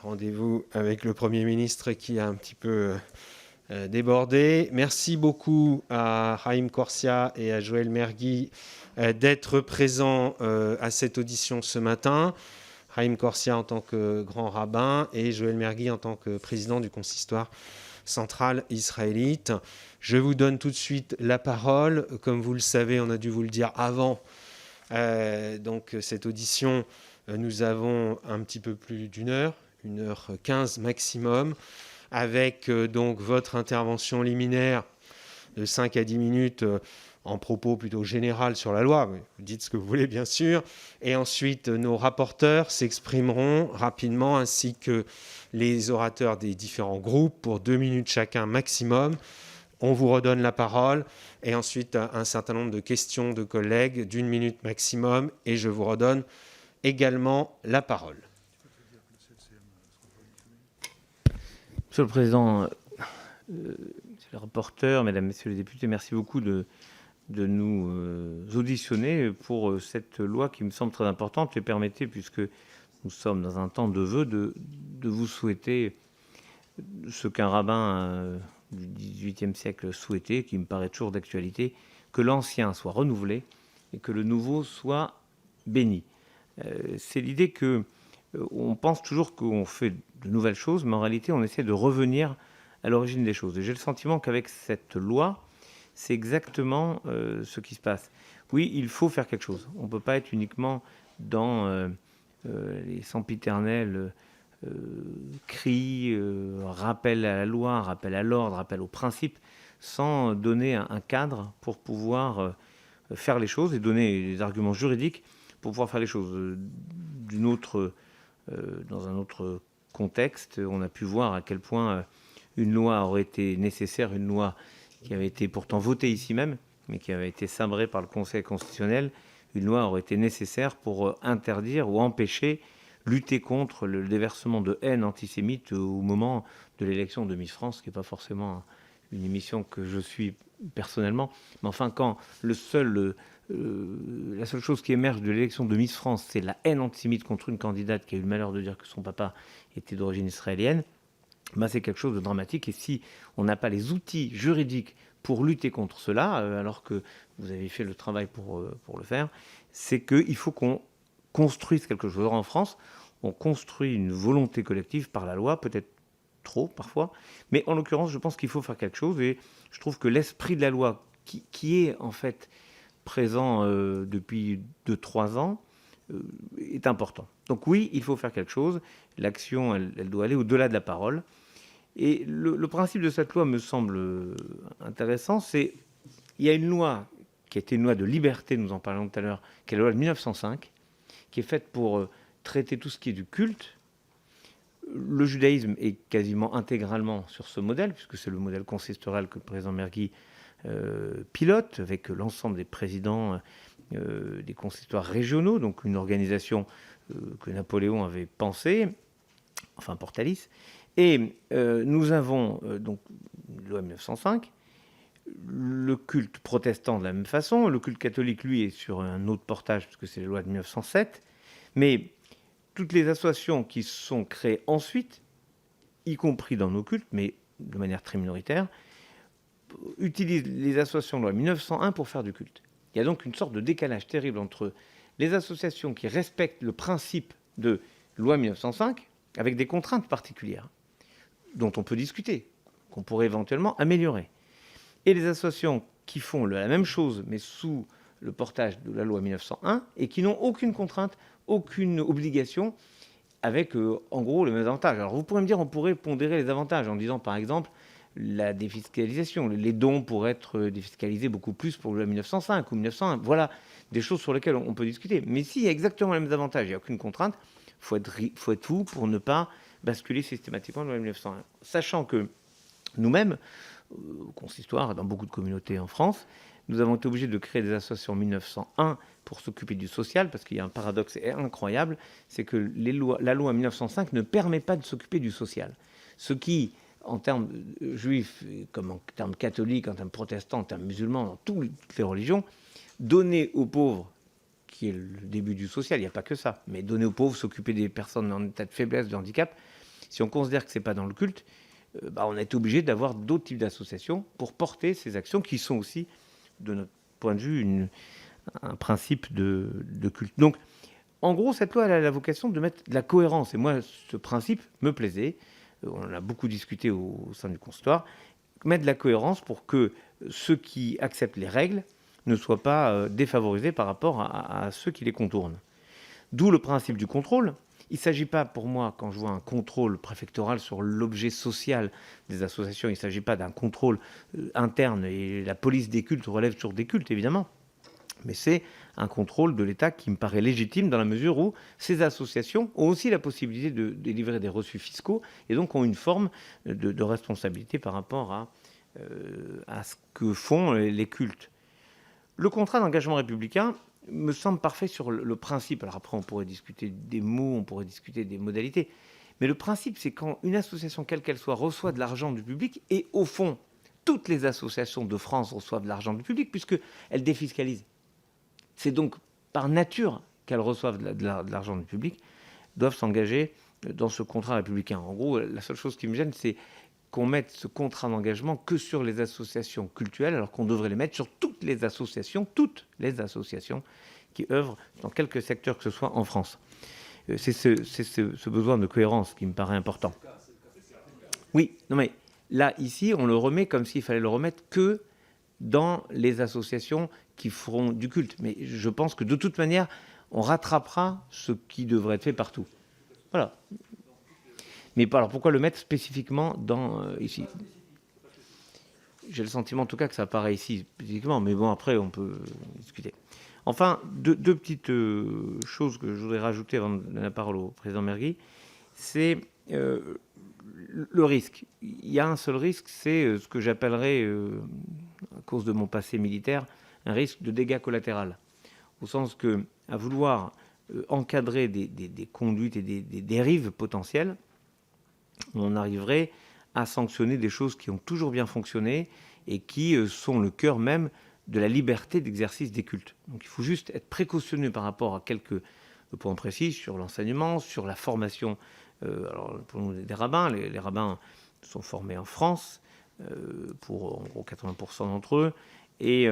rendez-vous avec le Premier ministre qui a un petit peu débordé. Merci beaucoup à Haïm Corsia et à Joël Mergui d'être présents à cette audition ce matin. Haïm Corsia en tant que grand rabbin et Joël Mergui en tant que président du consistoire central israélite. Je vous donne tout de suite la parole. Comme vous le savez, on a dû vous le dire avant donc cette audition. Nous avons un petit peu plus d'une heure, 1h15 maximum, avec donc votre intervention liminaire de 5 à 10 minutes en propos plutôt général sur la loi. Vous dites ce que vous voulez, bien sûr. Et ensuite, nos rapporteurs s'exprimeront rapidement, ainsi que les orateurs des différents groupes pour 2 minutes chacun maximum. On vous redonne la parole. Et ensuite, un certain nombre de questions de collègues d'1 minute maximum. Et je vous redonne également la parole. Monsieur le Président, Monsieur le rapporteur, Mesdames, Messieurs les députés, merci beaucoup de nous auditionner pour cette loi qui me semble très importante. Et permettez, puisque nous sommes dans un temps de vœux, de vous souhaiter ce qu'un rabbin du XVIIIe siècle souhaitait, qui me paraît toujours d'actualité, que l'ancien soit renouvelé et que le nouveau soit béni. C'est l'idée que on pense toujours qu'on fait de nouvelles choses, mais en réalité, on essaie de revenir à l'origine des choses. Et j'ai le sentiment qu'avec cette loi, c'est exactement ce qui se passe. Oui, il faut faire quelque chose. On ne peut pas être uniquement dans les sempiternels cris, rappel à la loi, rappel à l'ordre, rappel aux principes, sans donner un cadre pour pouvoir faire les choses et donner des arguments juridiques pour pouvoir faire les choses. Dans un autre contexte, on a pu voir à quel point une loi aurait été nécessaire, une loi qui avait été pourtant votée ici même, mais qui avait été sabrée par le Conseil constitutionnel. Une loi aurait été nécessaire pour interdire ou empêcher, lutter contre le déversement de haine antisémite au moment de l'élection de Miss France, qui n'est pas forcément une émission que je suis personnellement. Mais enfin, quand la seule chose qui émerge de l'élection de Miss France, c'est la haine antisémite contre une candidate qui a eu le malheur de dire que son papa était d'origine israélienne, ben c'est quelque chose de dramatique. Et si on n'a pas les outils juridiques pour lutter contre cela, alors que vous avez fait le travail pour le faire, c'est qu'il faut qu'on construise quelque chose. Alors en France, on construit une volonté collective par la loi, peut-être trop parfois, mais en l'occurrence, je pense qu'il faut faire quelque chose. Et je trouve que l'esprit de la loi, qui est en fait présent depuis 2-3 ans, est important. Donc oui, il faut faire quelque chose. L'action, elle doit aller au-delà de la parole. Et le principe de cette loi me semble intéressant. Il y a une loi qui a été une loi de liberté, nous en parlions tout à l'heure, qui est la loi de 1905, qui est faite pour traiter tout ce qui est du culte. Le judaïsme est quasiment intégralement sur ce modèle, puisque c'est le modèle consistorial que le président Mergui pilote, avec l'ensemble des présidents des consistoires régionaux, donc une organisation que Napoléon avait pensée, enfin Portalis. Et nous avons donc une loi 1905, le culte protestant de la même façon, le culte catholique, lui, est sur un autre portage, puisque c'est la loi de 1907, mais toutes les associations qui sont créées ensuite, y compris dans nos cultes, mais de manière très minoritaire, utilisent les associations de loi 1901 pour faire du culte. Il y a donc une sorte de décalage terrible entre les associations qui respectent le principe de loi 1905 avec des contraintes particulières dont on peut discuter, qu'on pourrait éventuellement améliorer, et les associations qui font la même chose mais sous le portage de la loi 1901 et qui n'ont aucune contrainte, aucune obligation, avec en gros les mêmes avantages. Alors vous pourrez me dire, on pourrait pondérer les avantages en disant par exemple la défiscalisation. Les dons pourraient être défiscalisés beaucoup plus pour la loi 1905 ou 1901. Voilà des choses sur lesquelles on peut discuter. Mais s'il y a exactement les mêmes avantages, il n'y a aucune contrainte, faut être fou pour ne pas basculer systématiquement dans la loi 1901. Sachant que nous-mêmes, au consistoire, dans beaucoup de communautés en France, nous avons été obligés de créer des associations 1901 pour s'occuper du social, parce qu'il y a un paradoxe incroyable, c'est que la loi 1905 ne permet pas de s'occuper du social. Ce qui, en termes juifs, comme en termes catholiques, en termes protestants, en termes musulmans, dans toutes les religions, donner aux pauvres, qui est le début du social, il n'y a pas que ça, mais donner aux pauvres, s'occuper des personnes en état de faiblesse, de handicap, Si on considère que ce n'est pas dans le culte, on est obligé d'avoir d'autres types d'associations pour porter ces actions qui sont aussi, de notre point de vue, un principe de culte. Donc, en gros, cette loi elle a la vocation de mettre de la cohérence. Et moi, ce principe me plaisait. On en a beaucoup discuté au sein du consistoire. Mettre de la cohérence pour que ceux qui acceptent les règles ne soient pas défavorisés par rapport à ceux qui les contournent. D'où le principe du contrôle. Il ne s'agit pas, pour moi, quand je vois un contrôle préfectoral sur l'objet social des associations, il ne s'agit pas d'un contrôle interne, et la police des cultes relève toujours des cultes, évidemment. Mais c'est un contrôle de l'État qui me paraît légitime dans la mesure où ces associations ont aussi la possibilité de délivrer des reçus fiscaux et donc ont une forme de responsabilité par rapport à ce que font les cultes. Le contrat d'engagement républicain me semble parfait sur le principe. Alors après, on pourrait discuter des mots, on pourrait discuter des modalités. Mais le principe, c'est quand une association, quelle qu'elle soit, reçoit de l'argent du public, et au fond, toutes les associations de France reçoivent de l'argent du public puisqu'elles défiscalisent. C'est donc par nature qu'elles reçoivent de l'argent du public, doivent s'engager dans ce contrat républicain. En gros, la seule chose qui me gêne, c'est qu'on mette ce contrat d'engagement que sur les associations cultuelles, alors qu'on devrait les mettre sur toutes les associations qui œuvrent dans quelque secteur que ce soit en France. C'est ce besoin de cohérence qui me paraît important. Oui, non mais là, ici, on le remet comme s'il fallait le remettre que dans les associations qui feront du culte. Mais je pense que de toute manière, on rattrapera ce qui devrait être fait partout. Voilà. Mais alors pourquoi le mettre spécifiquement ici ? J'ai le sentiment en tout cas que ça apparaît ici spécifiquement, mais bon, après on peut discuter. Enfin, deux petites choses que je voudrais rajouter avant de donner la parole au président Mergui, c'est le risque. Il y a un seul risque, c'est ce que j'appellerais, à cause de mon passé militaire, un risque de dégâts collatéraux. Au sens que, à vouloir encadrer des conduites et des dérives potentielles, on arriverait à sanctionner des choses qui ont toujours bien fonctionné et qui sont le cœur même de la liberté d'exercice des cultes. Donc il faut juste être précautionneux par rapport à quelques points précis sur l'enseignement, sur la formation alors, pour nous, des rabbins. Les rabbins sont formés en France, pour en gros 80% d'entre eux, et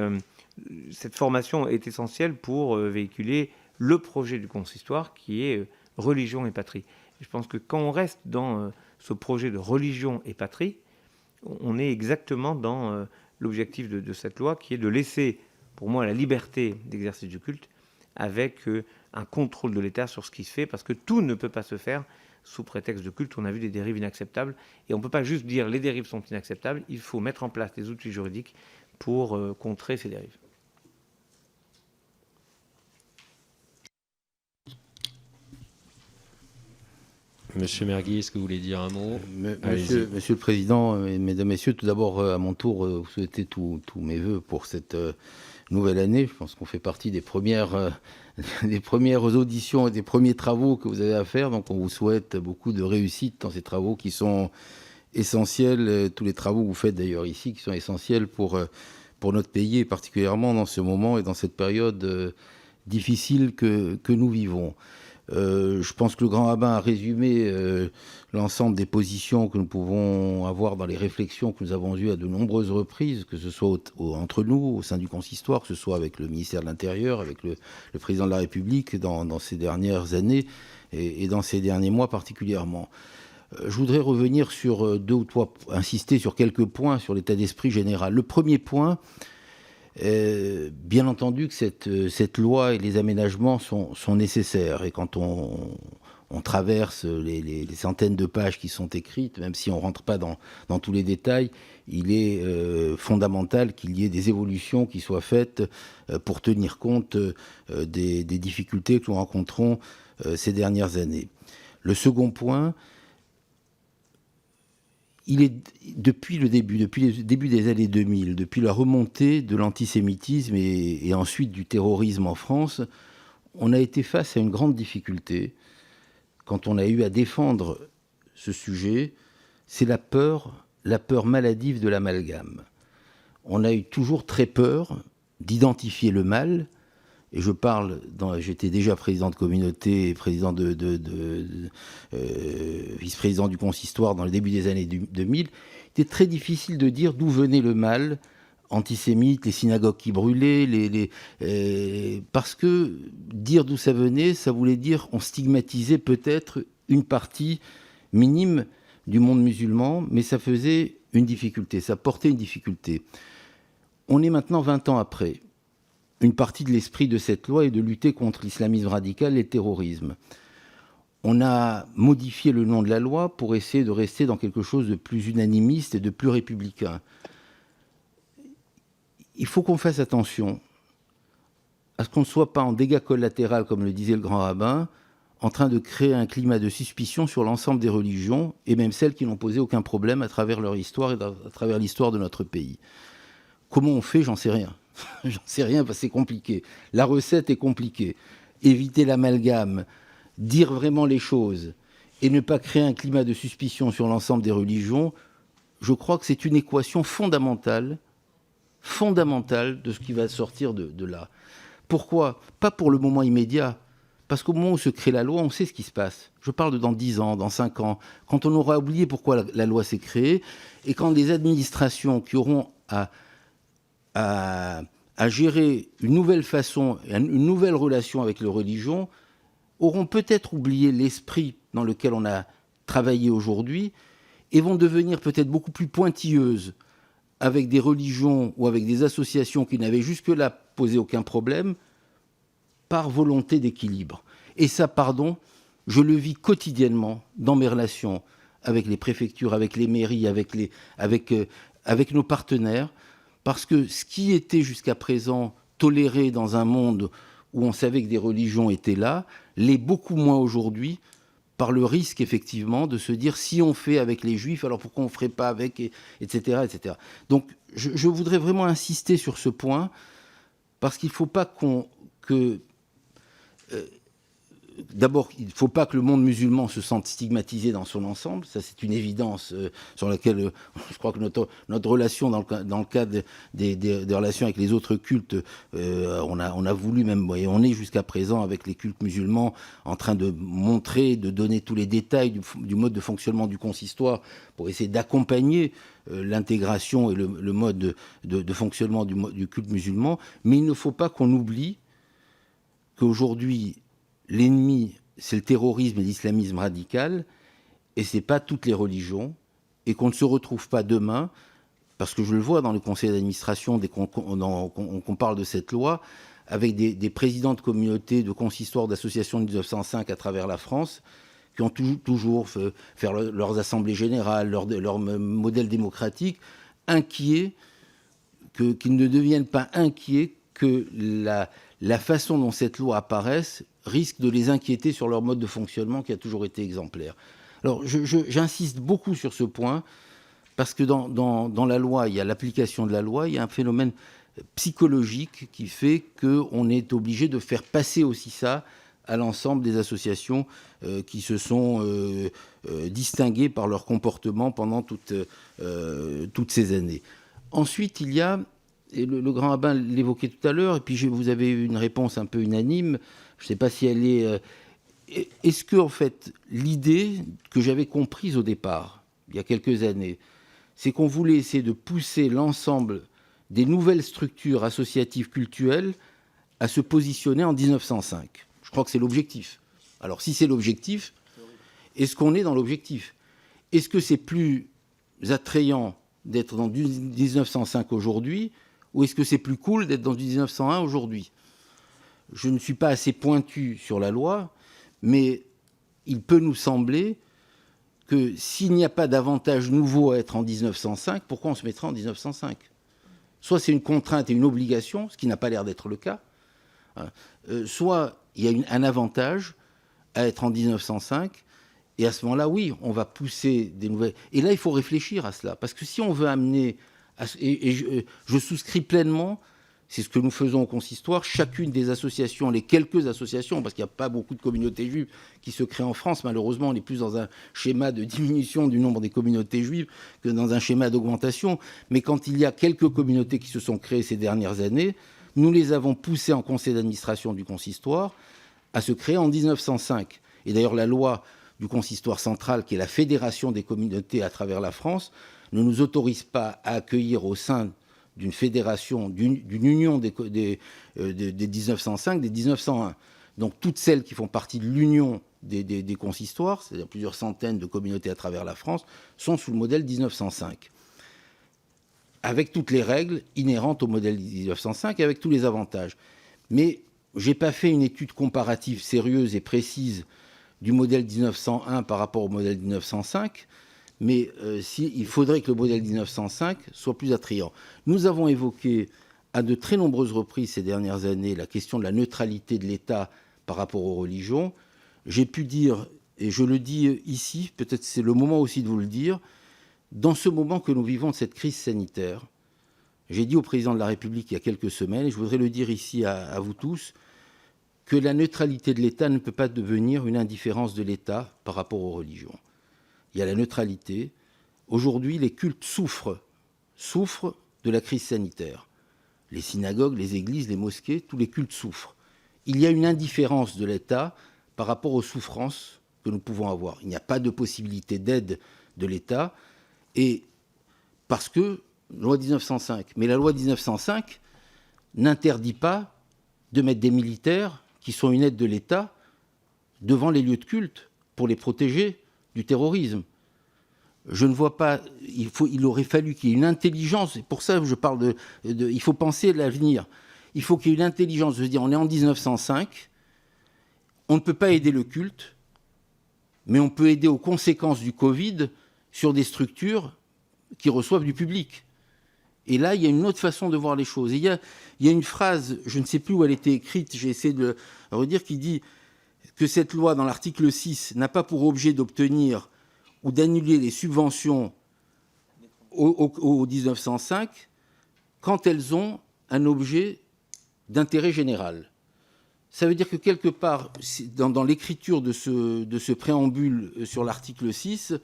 cette formation est essentielle pour véhiculer le projet du consistoire qui est religion et patrie. Et je pense que quand on reste dans ce projet de religion et patrie, on est exactement dans l'objectif de cette loi qui est de laisser, pour moi, la liberté d'exercice du culte avec un contrôle de l'État sur ce qui se fait, parce que tout ne peut pas se faire sous prétexte de culte. On a vu des dérives inacceptables et on ne peut pas juste dire les dérives sont inacceptables, il faut mettre en place des outils juridiques pour contrer ces dérives. Monsieur Mergui, est-ce que vous voulez dire un mot ? Monsieur le Président, Mesdames, Messieurs, tout d'abord, à mon tour, vous souhaiter tous mes voeux pour cette nouvelle année. Je pense qu'on fait partie des premières auditions et des premiers travaux que vous avez à faire. Donc, on vous souhaite beaucoup de réussite dans ces travaux qui sont essentiels. Tous les travaux que vous faites d'ailleurs ici, qui sont essentiels pour notre pays, et particulièrement dans ce moment et dans cette période difficile que nous vivons. Je pense que le grand rabbin a résumé l'ensemble des positions que nous pouvons avoir dans les réflexions que nous avons eues à de nombreuses reprises, que ce soit entre nous, au sein du consistoire, que ce soit avec le ministère de l'Intérieur, avec le président de la République dans ces dernières années et dans ces derniers mois particulièrement. Je voudrais revenir sur insister sur quelques points sur l'état d'esprit général. Le premier point, bien entendu que cette loi et les aménagements sont nécessaires, et quand on traverse les centaines de pages qui sont écrites, même si on ne rentre pas dans tous les détails, il est fondamental qu'il y ait des évolutions qui soient faites pour tenir compte des difficultés que nous rencontrons ces dernières années. Le second point, depuis le début des années 2000, depuis la remontée de l'antisémitisme et ensuite du terrorisme en France, on a été face à une grande difficulté. Quand on a eu à défendre ce sujet, c'est la peur maladive de l'amalgame. On a eu toujours très peur d'identifier le mal. Et j'étais déjà président de communauté et président de vice-président du consistoire dans le début des années 2000, il était très difficile de dire d'où venait le mal antisémite, les synagogues qui brûlaient, parce que dire d'où ça venait, ça voulait dire on stigmatisait peut-être une partie minime du monde musulman, mais ça faisait une difficulté, ça portait une difficulté. On est maintenant 20 ans après. Une partie de l'esprit de cette loi est de lutter contre l'islamisme radical et le terrorisme. On a modifié le nom de la loi pour essayer de rester dans quelque chose de plus unanimiste et de plus républicain. Il faut qu'on fasse attention à ce qu'on ne soit pas en dégâts collatéraux, comme le disait le grand rabbin, en train de créer un climat de suspicion sur l'ensemble des religions, et même celles qui n'ont posé aucun problème à travers leur histoire et à travers l'histoire de notre pays. Comment on fait ? J'en sais rien. J'en sais rien parce que c'est compliqué. La recette est compliquée. Éviter l'amalgame, dire vraiment les choses et ne pas créer un climat de suspicion sur l'ensemble des religions, je crois que c'est une équation fondamentale de ce qui va sortir de là. Pourquoi ? Pas pour le moment immédiat, parce qu'au moment où se crée la loi, on sait ce qui se passe. Je parle de dans 10 ans, dans 5 ans, quand on aura oublié pourquoi la loi s'est créée, et quand les administrations qui auront à gérer une nouvelle façon, une nouvelle relation avec les religions, auront peut-être oublié l'esprit dans lequel on a travaillé aujourd'hui, et vont devenir peut-être beaucoup plus pointilleuses avec des religions ou avec des associations qui n'avaient jusque-là posé aucun problème, par volonté d'équilibre. Et ça, pardon, je le vis quotidiennement dans mes relations avec les préfectures, avec les mairies, avec nos partenaires, parce que ce qui était jusqu'à présent toléré dans un monde où on savait que des religions étaient là, l'est beaucoup moins aujourd'hui, par le risque, effectivement, de se dire si on fait avec les juifs, alors pourquoi on ne ferait pas avec, etc., etc. Donc, je voudrais vraiment insister sur ce point, parce qu'il ne faut pas d'abord, il ne faut pas que le monde musulman se sente stigmatisé dans son ensemble. Ça, c'est une évidence sur laquelle je crois que notre relation dans le cadre des relations avec les autres cultes, on a voulu même, et on est jusqu'à présent avec les cultes musulmans en train de montrer, de donner tous les détails du mode de fonctionnement du consistoire pour essayer d'accompagner l'intégration et le mode de fonctionnement du culte musulman. Mais il ne faut pas qu'on oublie qu'aujourd'hui, l'ennemi, c'est le terrorisme et l'islamisme radical, et ce n'est pas toutes les religions, et qu'on ne se retrouve pas demain, parce que je le vois dans le conseil d'administration, dès qu'on parle de cette loi, avec des présidents de communautés, de consistoires, d'associations de 1905 à travers la France, qui ont toujours fait leurs assemblées générales, leur modèle démocratique, inquiets, qu'ils ne deviennent pas inquiets que la façon dont cette loi apparaisse risque de les inquiéter sur leur mode de fonctionnement qui a toujours été exemplaire. Alors, j'insiste beaucoup sur ce point, parce que dans la loi, il y a l'application de la loi, il y a un phénomène psychologique qui fait qu'on est obligé de faire passer aussi ça à l'ensemble des associations qui se sont distinguées par leur comportement pendant toutes ces années. Ensuite, il y a, et le grand rabbin l'évoquait tout à l'heure, et puis vous avez eu une réponse un peu unanime, je ne sais pas si elle est... Est-ce que, en fait, l'idée que j'avais comprise au départ, il y a quelques années, c'est qu'on voulait essayer de pousser l'ensemble des nouvelles structures associatives cultuelles à se positionner en 1905. Je crois que c'est l'objectif. Alors, si c'est l'objectif, est-ce qu'on est dans l'objectif ? Est-ce que c'est plus attrayant d'être dans du 1905 aujourd'hui, ou est-ce que c'est plus cool d'être dans du 1901 aujourd'hui ? Je ne suis pas assez pointu sur la loi, mais il peut nous sembler que s'il n'y a pas d'avantage nouveau à être en 1905, pourquoi on se mettrait en 1905 ? Soit c'est une contrainte et une obligation, ce qui n'a pas l'air d'être le cas, soit il y a un avantage à être en 1905, et à ce moment-là, oui, on va pousser des nouvelles... Et là, il faut réfléchir à cela, parce que si on veut amener... je souscris pleinement... C'est ce que nous faisons au consistoire. Chacune des associations, les quelques associations, parce qu'il n'y a pas beaucoup de communautés juives qui se créent en France, malheureusement, on est plus dans un schéma de diminution du nombre des communautés juives que dans un schéma d'augmentation. Mais quand il y a quelques communautés qui se sont créées ces dernières années, nous les avons poussées en conseil d'administration du consistoire à se créer en 1905. Et d'ailleurs, la loi du consistoire central, qui est la fédération des communautés à travers la France, ne nous autorise pas à accueillir au sein d'une fédération, d'une union des 1905, des 1901. Donc toutes celles qui font partie de l'union des consistoires, c'est-à-dire plusieurs centaines de communautés à travers la France, sont sous le modèle 1905, avec toutes les règles inhérentes au modèle 1905, avec tous les avantages. Mais je n'ai pas fait une étude comparative sérieuse et précise du modèle 1901 par rapport au modèle 1905, mais il faudrait que le modèle 1905 soit plus attrayant. Nous avons évoqué à de très nombreuses reprises ces dernières années la question de la neutralité de l'État par rapport aux religions. J'ai pu dire, et je le dis ici, peut-être c'est le moment aussi de vous le dire, dans ce moment que nous vivons de cette crise sanitaire, j'ai dit au président de la République il y a quelques semaines, et je voudrais le dire ici à vous tous, que la neutralité de l'État ne peut pas devenir une indifférence de l'État par rapport aux religions. Il y a la neutralité. Aujourd'hui, les cultes souffrent de la crise sanitaire. Les synagogues, les églises, les mosquées, tous les cultes souffrent. Il y a une indifférence de l'État par rapport aux souffrances que nous pouvons avoir. Il n'y a pas de possibilité d'aide de l'État, et parce que loi 1905. Mais la loi 1905 n'interdit pas de mettre des militaires qui sont une aide de l'État devant les lieux de culte pour les protéger du terrorisme. Je ne vois pas. Il aurait fallu qu'il y ait une intelligence. Et pour ça, je parle il faut penser à l'avenir. Il faut qu'il y ait une intelligence de se dire, on est en 1905, on ne peut pas aider le culte, mais on peut aider aux conséquences du Covid sur des structures qui reçoivent du public. Et là, il y a une autre façon de voir les choses. Et il y a une phrase, je ne sais plus où elle était écrite, j'ai essayé de le redire, qui dit que cette loi, dans l'article 6, n'a pas pour objet d'obtenir ou d'annuler les subventions au 1905 quand elles ont un objet d'intérêt général. Ça veut dire que quelque part, dans l'écriture de ce préambule sur l'article 6,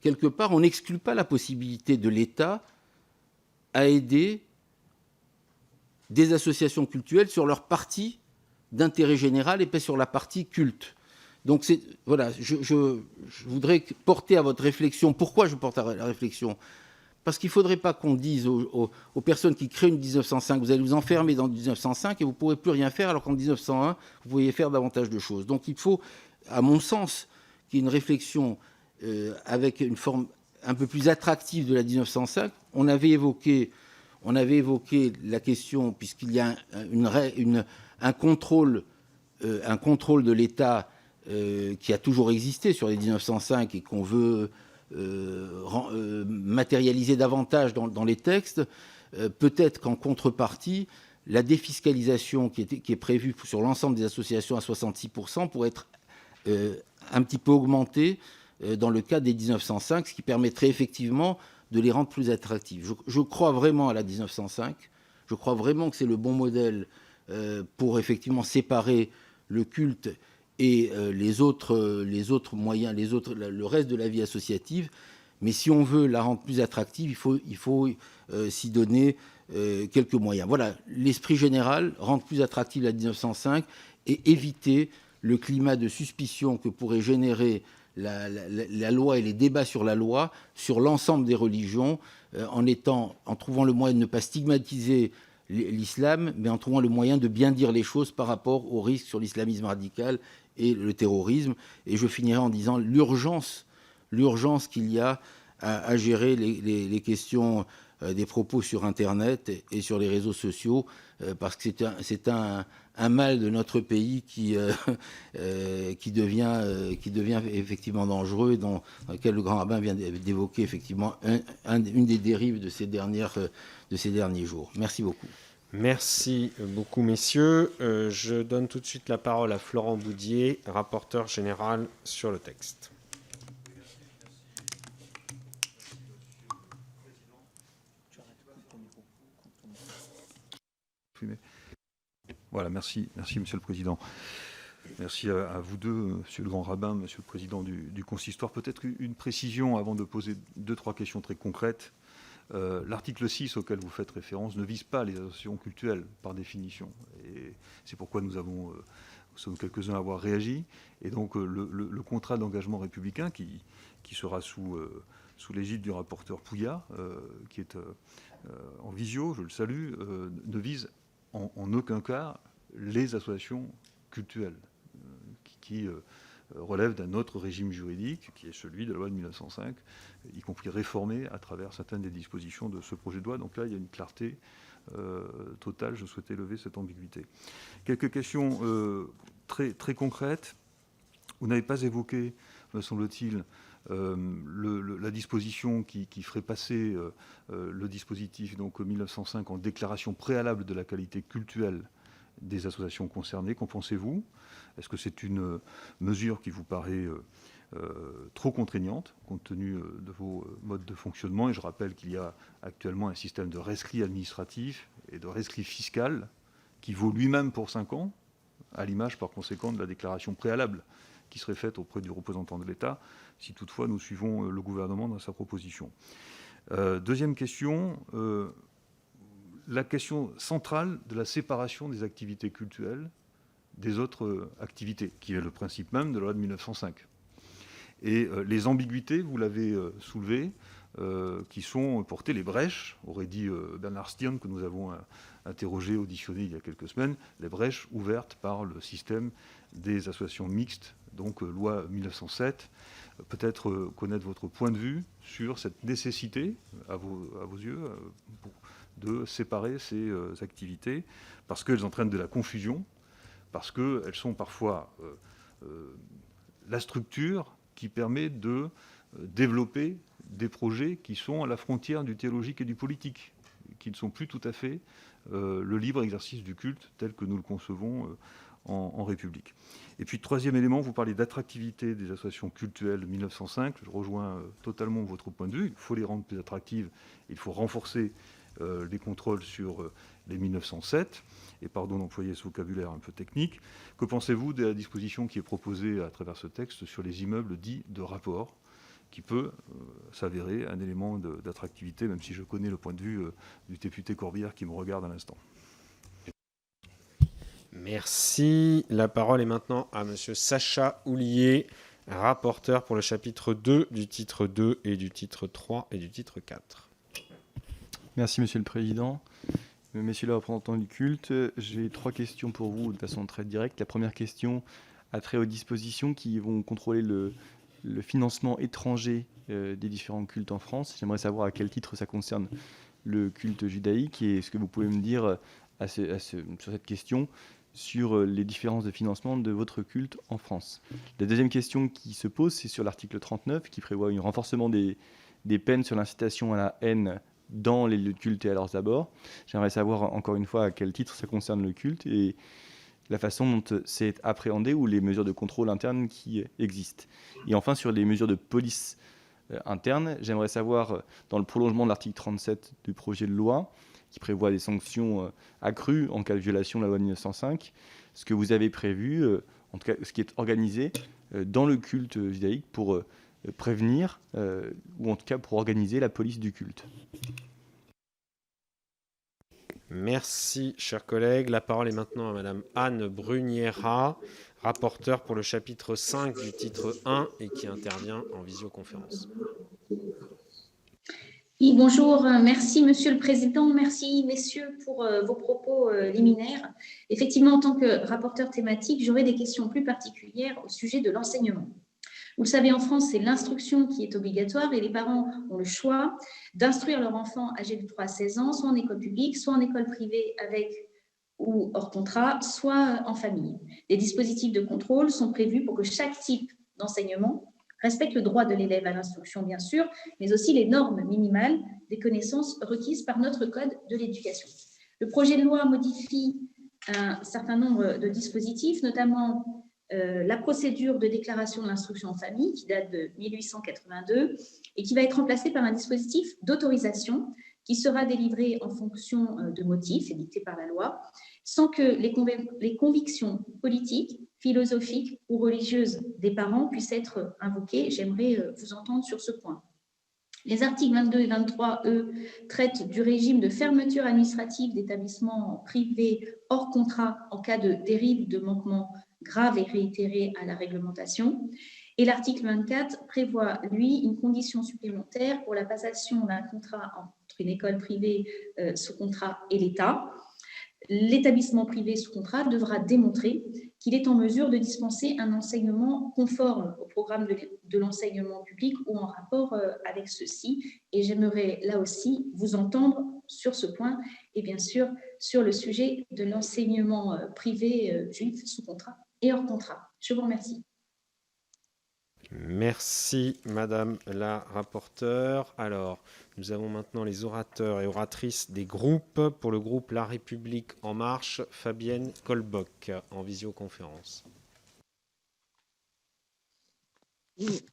quelque part, on n'exclut pas la possibilité de l'État à aider des associations cultuelles sur leur partie d'intérêt général et pas sur la partie culte. Donc voilà, je voudrais porter à votre réflexion. Pourquoi je porte à la réflexion ? Parce qu'il ne faudrait pas qu'on dise aux personnes qui créent une 1905, vous allez vous enfermer dans 1905 et vous ne pourrez plus rien faire, alors qu'en 1901, vous pourriez faire davantage de choses. Donc il faut, à mon sens, qu'il y ait une réflexion avec une forme un peu plus attractive de la 1905. On avait évoqué la question, puisqu'il y a un contrôle de l'État qui a toujours existé sur les 1905 et qu'on veut matérialiser davantage dans les textes. Peut-être qu'en contrepartie, la défiscalisation qui est prévue sur l'ensemble des associations à 66% pourrait être un petit peu augmentée dans le cas des 1905, ce qui permettrait effectivement de les rendre plus attractives. Je crois vraiment à la 1905. Je crois vraiment que c'est le bon modèle pour effectivement séparer le culte et les autres moyens, le reste de la vie associative. Mais si on veut la rendre plus attractive, il faut s'y donner quelques moyens. Voilà, l'esprit général, rendre plus attractive la 1905 et éviter le climat de suspicion que pourrait générer la loi et les débats sur la loi sur l'ensemble des religions, en trouvant le moyen de ne pas stigmatiser l'islam, mais en trouvant le moyen de bien dire les choses par rapport aux risques sur l'islamisme radical et le terrorisme. Et je finirai en disant l'urgence qu'il y a à gérer les questions des propos sur Internet et sur les réseaux sociaux, parce que c'est un mal de notre pays qui devient effectivement dangereux, et dans lequel le grand rabbin vient d'évoquer effectivement une des dérives de ces derniers jours. Merci beaucoup. Merci beaucoup, messieurs. Je donne tout de suite la parole à Florent Boudier, rapporteur général sur le texte. Voilà, merci Monsieur le Président. Merci à vous deux, Monsieur le Grand Rabbin, Monsieur le Président du Consistoire. Peut-être une précision avant de poser 2-3 questions très concrètes. L'article 6 auquel vous faites référence ne vise pas les associations cultuelles par définition. Et c'est pourquoi nous avons Nous sommes quelques-uns à avoir réagi. Et donc, le contrat d'engagement républicain, qui sera sous l'égide du rapporteur Pouillat, qui est en visio, je le salue, ne vise en aucun cas les associations cultuelles qui relèvent d'un autre régime juridique, qui est celui de la loi de 1905, y compris réformé à travers certaines des dispositions de ce projet de loi. Donc là, il y a une clarté totale. Je souhaitais lever cette ambiguïté. Quelques questions très, très concrètes. Vous n'avez pas évoqué, me semble-t-il, la disposition qui ferait passer le dispositif donc 1905 en déclaration préalable de la qualité cultuelle des associations concernées. Qu'en pensez-vous? Est-ce que c'est une mesure qui vous paraît trop contraignante compte tenu de vos modes de fonctionnement? Et je rappelle qu'il y a actuellement un système de rescrit administratif et de rescrit fiscal qui vaut lui-même pour 5 ans, à l'image par conséquent de la déclaration préalable qui serait faite auprès du représentant de l'État, si toutefois nous suivons le gouvernement dans sa proposition. Deuxième question, la question centrale de la séparation des activités cultuelles des autres activités, qui est le principe même de la loi de 1905. Et les ambiguïtés, vous l'avez soulevé, qui sont portées, les brèches, aurait dit Bernard Stirn, que nous avons interrogé, auditionné il y a quelques semaines, les brèches ouvertes par le système des associations mixtes, donc loi 1907. Peut-être connaître votre point de vue sur cette nécessité, à vos yeux, de séparer ces activités, parce qu'elles entraînent de la confusion, parce qu'elles sont parfois la structure qui permet de développer des projets qui sont à la frontière du théologique et du politique, qui ne sont plus tout à fait le libre exercice du culte tel que nous le concevons en République. Et puis, troisième élément, vous parlez d'attractivité des associations cultuelles 1905. Je rejoins totalement votre point de vue. Il faut les rendre plus attractives. Il faut renforcer les contrôles sur les 1907. Et pardon d'employer ce vocabulaire un peu technique. Que pensez-vous de la disposition qui est proposée à travers ce texte sur les immeubles dits de rapport, qui peut s'avérer un élément d'attractivité, même si je connais le point de vue du député Corbière qui me regarde à l'instant. Merci. La parole est maintenant à Monsieur Sacha Houlier, rapporteur pour le chapitre 2 du titre 2 et du titre 3 et du titre 4. Merci Monsieur le Président. Messieurs les représentants du culte, j'ai 3 questions pour vous de façon très directe. La première question a trait aux dispositions qui vont contrôler le financement étranger des différents cultes en France. J'aimerais savoir à quel titre ça concerne le culte judaïque et est-ce que vous pouvez me dire sur cette question sur les différences de financement de votre culte en France. La deuxième question qui se pose, c'est sur l'article 39 qui prévoit un renforcement des peines sur l'incitation à la haine dans les lieux de culte et à leurs abords. J'aimerais savoir encore une fois à quel titre ça concerne le culte et la façon dont c'est appréhendé ou les mesures de contrôle interne qui existent. Et enfin, sur les mesures de police interne, j'aimerais savoir, dans le prolongement de l'article 37 du projet de loi, qui prévoit des sanctions accrues en cas de violation de la loi de 1905, ce que vous avez prévu, en tout cas ce qui est organisé dans le culte judaïque pour prévenir, ou en tout cas pour organiser la police du culte. Merci, chers collègues. La parole est maintenant à Madame Anne Bruniera, rapporteure pour le chapitre 5 du titre 1 et qui intervient en visioconférence. Oui, bonjour. Merci, Monsieur le Président. Merci, messieurs, pour vos propos liminaires. Effectivement, en tant que rapporteur thématique, j'aurai des questions plus particulières au sujet de l'enseignement. Vous le savez, en France, c'est l'instruction qui est obligatoire et les parents ont le choix d'instruire leur enfant âgé de 3 à 16 ans, soit en école publique, soit en école privée avec ou hors contrat, soit en famille. Des dispositifs de contrôle sont prévus pour que chaque type d'enseignement respecte le droit de l'élève à l'instruction, bien sûr, mais aussi les normes minimales des connaissances requises par notre Code de l'éducation. Le projet de loi modifie un certain nombre de dispositifs, notamment la procédure de déclaration de l'instruction en famille, qui date de 1882, et qui va être remplacée par un dispositif d'autorisation qui sera délivré en fonction de motifs édictés par la loi, sans que les convictions politiques, philosophiques ou religieuses des parents puissent être invoquées. J'aimerais vous entendre sur ce point. Les articles 22 et 23, eux, traitent du régime de fermeture administrative d'établissements privés hors contrat en cas de dérive de manquement grave et réitéré à la réglementation. Et l'article 24 prévoit, lui, une condition supplémentaire pour la passation d'un contrat entre une école privée sous contrat et l'État. L'établissement privé sous contrat devra démontrer qu'il est en mesure de dispenser un enseignement conforme au programme de l'enseignement public ou en rapport avec ceci. Et j'aimerais là aussi vous entendre sur ce point et bien sûr sur le sujet de l'enseignement privé juif sous contrat et hors contrat. Je vous remercie. Merci, Madame la rapporteure. Alors, nous avons maintenant les orateurs et oratrices des groupes. Pour le groupe La République En Marche, Fabienne Colbock, en visioconférence.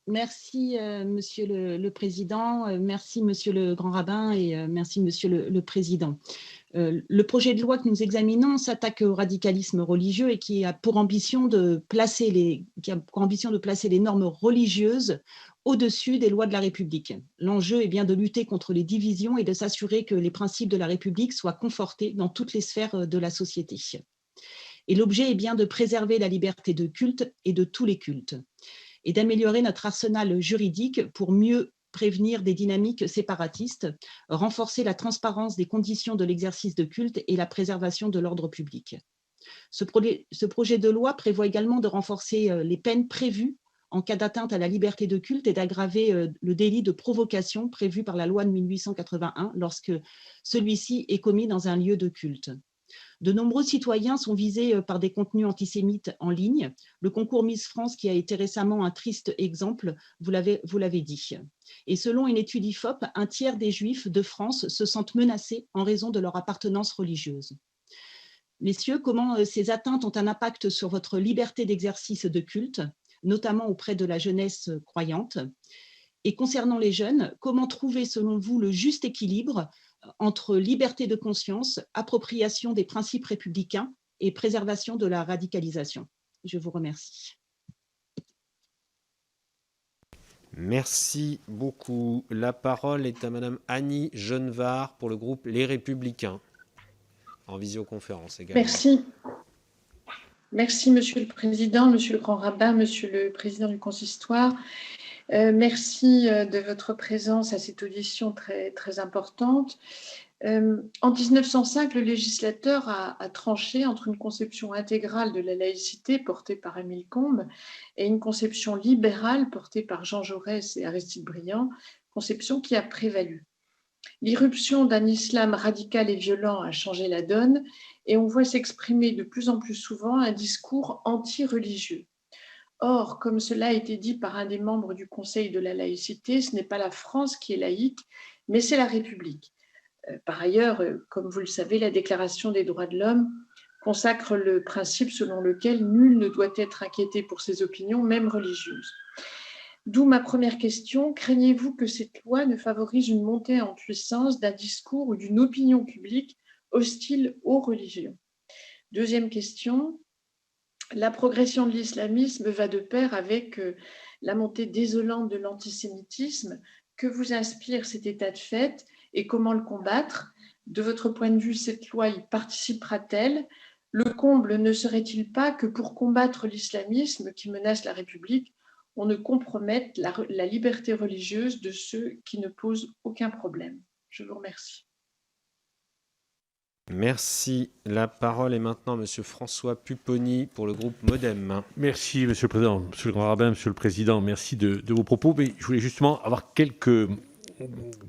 Merci, Monsieur le Président. Merci, Monsieur le Grand Rabbin, et merci, Monsieur le Président. Le projet de loi que nous examinons s'attaque au radicalisme religieux et qui a pour ambition de placer les normes religieuses au-dessus des lois de la République. L'enjeu est bien de lutter contre les divisions et de s'assurer que les principes de la République soient confortés dans toutes les sphères de la société. Et l'objet est bien de préserver la liberté de culte et de tous les cultes, et d'améliorer notre arsenal juridique pour mieux prévenir des dynamiques séparatistes, renforcer la transparence des conditions de l'exercice de culte et la préservation de l'ordre public. Ce projet de loi prévoit également de renforcer les peines prévues en cas d'atteinte à la liberté de culte et d'aggraver le délit de provocation prévu par la loi de 1881 lorsque celui-ci est commis dans un lieu de culte. De nombreux citoyens sont visés par des contenus antisémites en ligne. Le concours Miss France, qui a été récemment un triste exemple, vous l'avez dit. Et selon une étude IFOP, un tiers des Juifs de France se sentent menacés en raison de leur appartenance religieuse. Messieurs, comment ces atteintes ont un impact sur votre liberté d'exercice de culte, notamment auprès de la jeunesse croyante? Et concernant les jeunes, comment trouver selon vous le juste équilibre entre liberté de conscience, appropriation des principes républicains et préservation de la radicalisation? Je vous remercie. Merci beaucoup. La parole est à Madame Annie Genevard pour le groupe Les Républicains, en visioconférence également. Merci. Merci, Monsieur le Président, Monsieur le Grand Rabbin, Monsieur le Président du Consistoire. Merci de votre présence à cette audition très, très importante. En 1905, le législateur a tranché entre une conception intégrale de la laïcité portée par Émile Combes et une conception libérale portée par Jean Jaurès et Aristide Briand, conception qui a prévalu. L'irruption d'un islam radical et violent a changé la donne et on voit s'exprimer de plus en plus souvent un discours anti-religieux. Or, comme cela a été dit par un des membres du Conseil de la laïcité, ce n'est pas la France qui est laïque, mais c'est la République. Par ailleurs, comme vous le savez, la Déclaration des droits de l'homme consacre le principe selon lequel nul ne doit être inquiété pour ses opinions, même religieuses. D'où ma première question, craignez-vous que cette loi ne favorise une montée en puissance d'un discours ou d'une opinion publique hostile aux religions? Deuxième question, la progression de l'islamisme va de pair avec la montée désolante de l'antisémitisme. Que vous inspire cet état de fait et comment le combattre? De votre point de vue, cette loi y participera-t-elle? Le comble ne serait-il pas que pour combattre l'islamisme qui menace la République, on ne compromette la liberté religieuse de ceux qui ne posent aucun problème? Je vous remercie. Merci. La parole est maintenant à Monsieur François Pupponi pour le groupe Modem. Merci, Monsieur le Président. Monsieur le Grand Rabbin, Monsieur le Président, merci de vos propos. Mais je voulais justement avoir quelques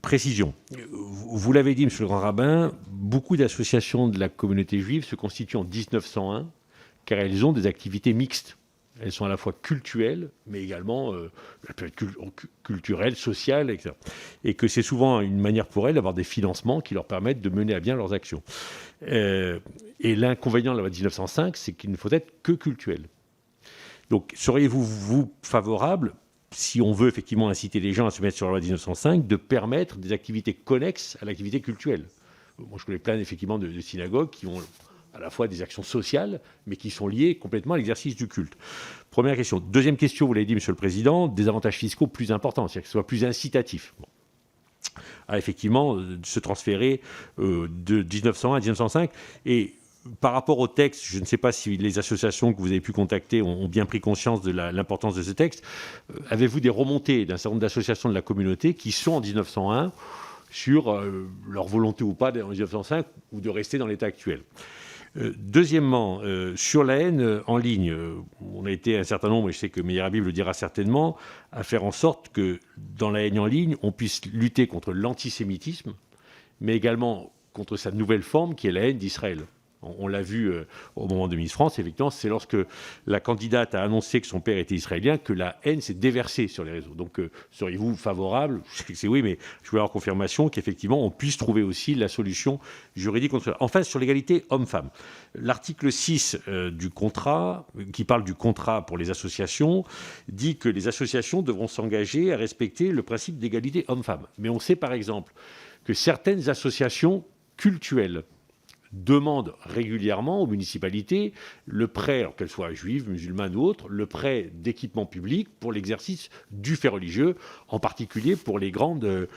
précisions. Vous l'avez dit, Monsieur le Grand Rabbin, beaucoup d'associations de la communauté juive se constituent en 1901 car elles ont des activités mixtes. Elles sont à la fois cultuelles, mais également culturelles, sociales, etc. Et que c'est souvent une manière pour elles d'avoir des financements qui leur permettent de mener à bien leurs actions. Et l'inconvénient de la loi de 1905, c'est qu'il ne faut être que cultuel. Donc, seriez-vous favorable, si on veut effectivement inciter les gens à se mettre sur la loi de 1905, de permettre des activités connexes à l'activité cultuelle? Moi, je connais plein effectivement de synagogues qui ont à la fois des actions sociales, mais qui sont liées complètement à l'exercice du culte. Première question. Deuxième question, vous l'avez dit, Monsieur le Président, des avantages fiscaux plus importants, c'est-à-dire que ce soit plus incitatif. Bon. À effectivement se transférer de 1901 à 1905. Et par rapport au texte, je ne sais pas si les associations que vous avez pu contacter ont bien pris conscience de l'importance de ce texte. Avez-vous des remontées d'un certain nombre d'associations de la communauté qui sont en 1901 sur leur volonté ou pas en 1905 ou de rester dans l'état actuel? Deuxièmement, sur la haine en ligne, on a été un certain nombre, et je sais que Meir Habib le dira certainement, à faire en sorte que dans la haine en ligne, on puisse lutter contre l'antisémitisme, mais également contre sa nouvelle forme qui est la haine d'Israël. On l'a vu au moment de Miss France, effectivement, c'est lorsque la candidate a annoncé que son père était israélien que la haine s'est déversée sur les réseaux. Donc, seriez-vous favorable? Je sais que c'est oui, mais je voulais avoir confirmation qu'effectivement, on puisse trouver aussi la solution juridique contre cela. Enfin, sur l'égalité homme-femme, l'article 6 du contrat, qui parle du contrat pour les associations, dit que les associations devront s'engager à respecter le principe d'égalité homme-femme. Mais on sait par exemple que certaines associations cultuelles demandent régulièrement aux municipalités le prêt, alors qu'elles soient juives, musulmanes ou autres, le prêt d'équipements publics pour l'exercice du fait religieux, en particulier pour les grandes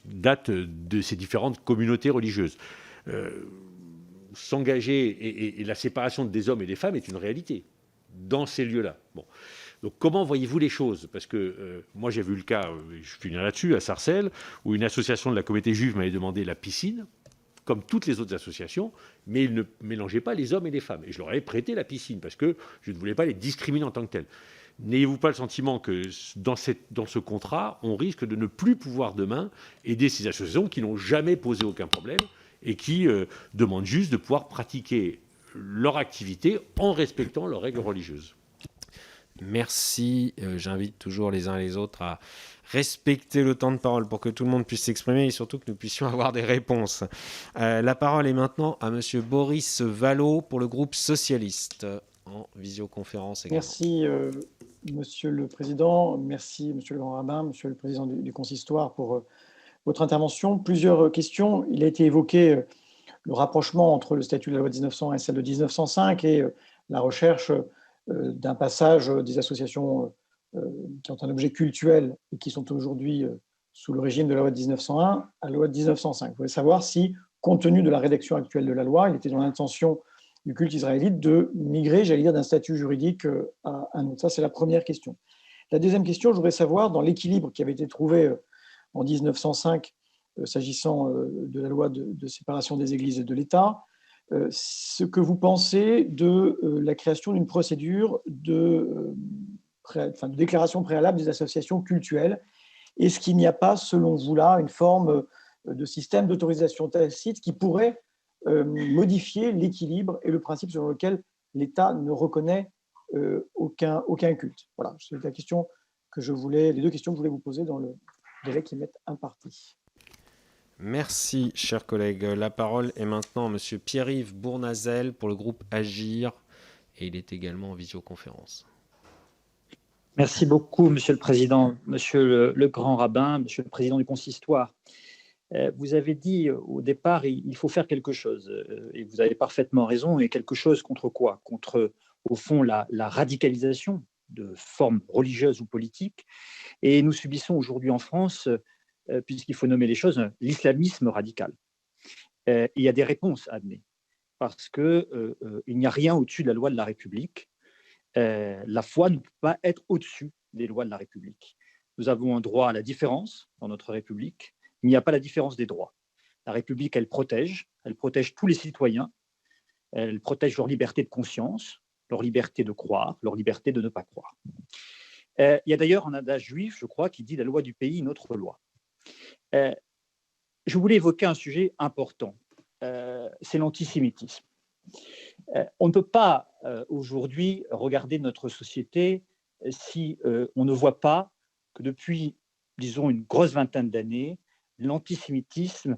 dates de ces différentes communautés religieuses. S'engager et la séparation des hommes et des femmes est une réalité dans ces lieux-là. Bon. Donc comment voyez-vous les choses? Parce que moi j'ai vu le cas, je finirai là-dessus, à Sarcelles, où une association de la communauté juive m'avait demandé la piscine, comme toutes les autres associations, mais ils ne mélangeaient pas les hommes et les femmes. Et je leur avais prêté la piscine, parce que je ne voulais pas les discriminer en tant que tels. N'ayez-vous pas le sentiment que dans ce contrat, on risque de ne plus pouvoir demain aider ces associations qui n'ont jamais posé aucun problème et qui demandent juste de pouvoir pratiquer leur activité en respectant leurs règles religieuses? Merci. J'invite toujours les uns et les autres à respecter le temps de parole pour que tout le monde puisse s'exprimer et surtout que nous puissions avoir des réponses. La parole est maintenant à Monsieur Boris Vallaud pour le groupe socialiste en visioconférence également. Merci, Monsieur le Président. Merci, Monsieur le Grand Rabbin, Monsieur le Président du Consistoire pour votre intervention. Plusieurs questions. Il a été évoqué le rapprochement entre le statut de la loi de 1901 et celle de 1905 et la recherche d'un passage des associations qui ont un objet cultuel et qui sont aujourd'hui sous le régime de la loi de 1901 à la loi de 1905. Je voulais savoir si, compte tenu de la rédaction actuelle de la loi, il était dans l'intention du culte israélite de migrer, j'allais dire, d'un statut juridique à un autre. Ça, c'est la première question. La deuxième question, je voudrais savoir, dans l'équilibre qui avait été trouvé en 1905, s'agissant de la loi de séparation des églises et de l'État, ce que vous pensez de la création d'une procédure de déclaration préalable des associations cultuelles. Est-ce qu'il n'y a pas, selon vous là, une forme de système d'autorisation tacite qui pourrait modifier l'équilibre et le principe selon lequel l'État ne reconnaît aucun culte? Voilà, c'est les deux questions que je voulais vous poser dans le délai qui m'est imparti. Merci, chers collègues. La parole est maintenant à Monsieur Pierre-Yves Bournazel pour le groupe Agir, et il est également en visioconférence. Merci beaucoup, Monsieur le Président, Monsieur le Grand Rabbin, Monsieur le Président du Consistoire. Vous avez dit au départ, il faut faire quelque chose, et vous avez parfaitement raison, et quelque chose contre quoi? Contre, au fond, la radicalisation de formes religieuses ou politiques, et nous subissons aujourd'hui en France, puisqu'il faut nommer les choses, l'islamisme radical. Il y a des réponses à amener, parce qu'il n'y a rien au-dessus de la loi de la République. La foi ne peut pas être au-dessus des lois de la République. Nous avons un droit à la différence dans notre République. Il n'y a pas la différence des droits. La République, elle protège tous les citoyens, elle protège leur liberté de conscience, leur liberté de croire, leur liberté de ne pas croire. Il y a d'ailleurs un adage juif, je crois, qui dit « la loi du pays, notre loi ». Je voulais évoquer un sujet important, c'est l'antisémitisme. On ne peut pas aujourd'hui regarder notre société si on ne voit pas que depuis, disons, une grosse vingtaine d'années, l'antisémitisme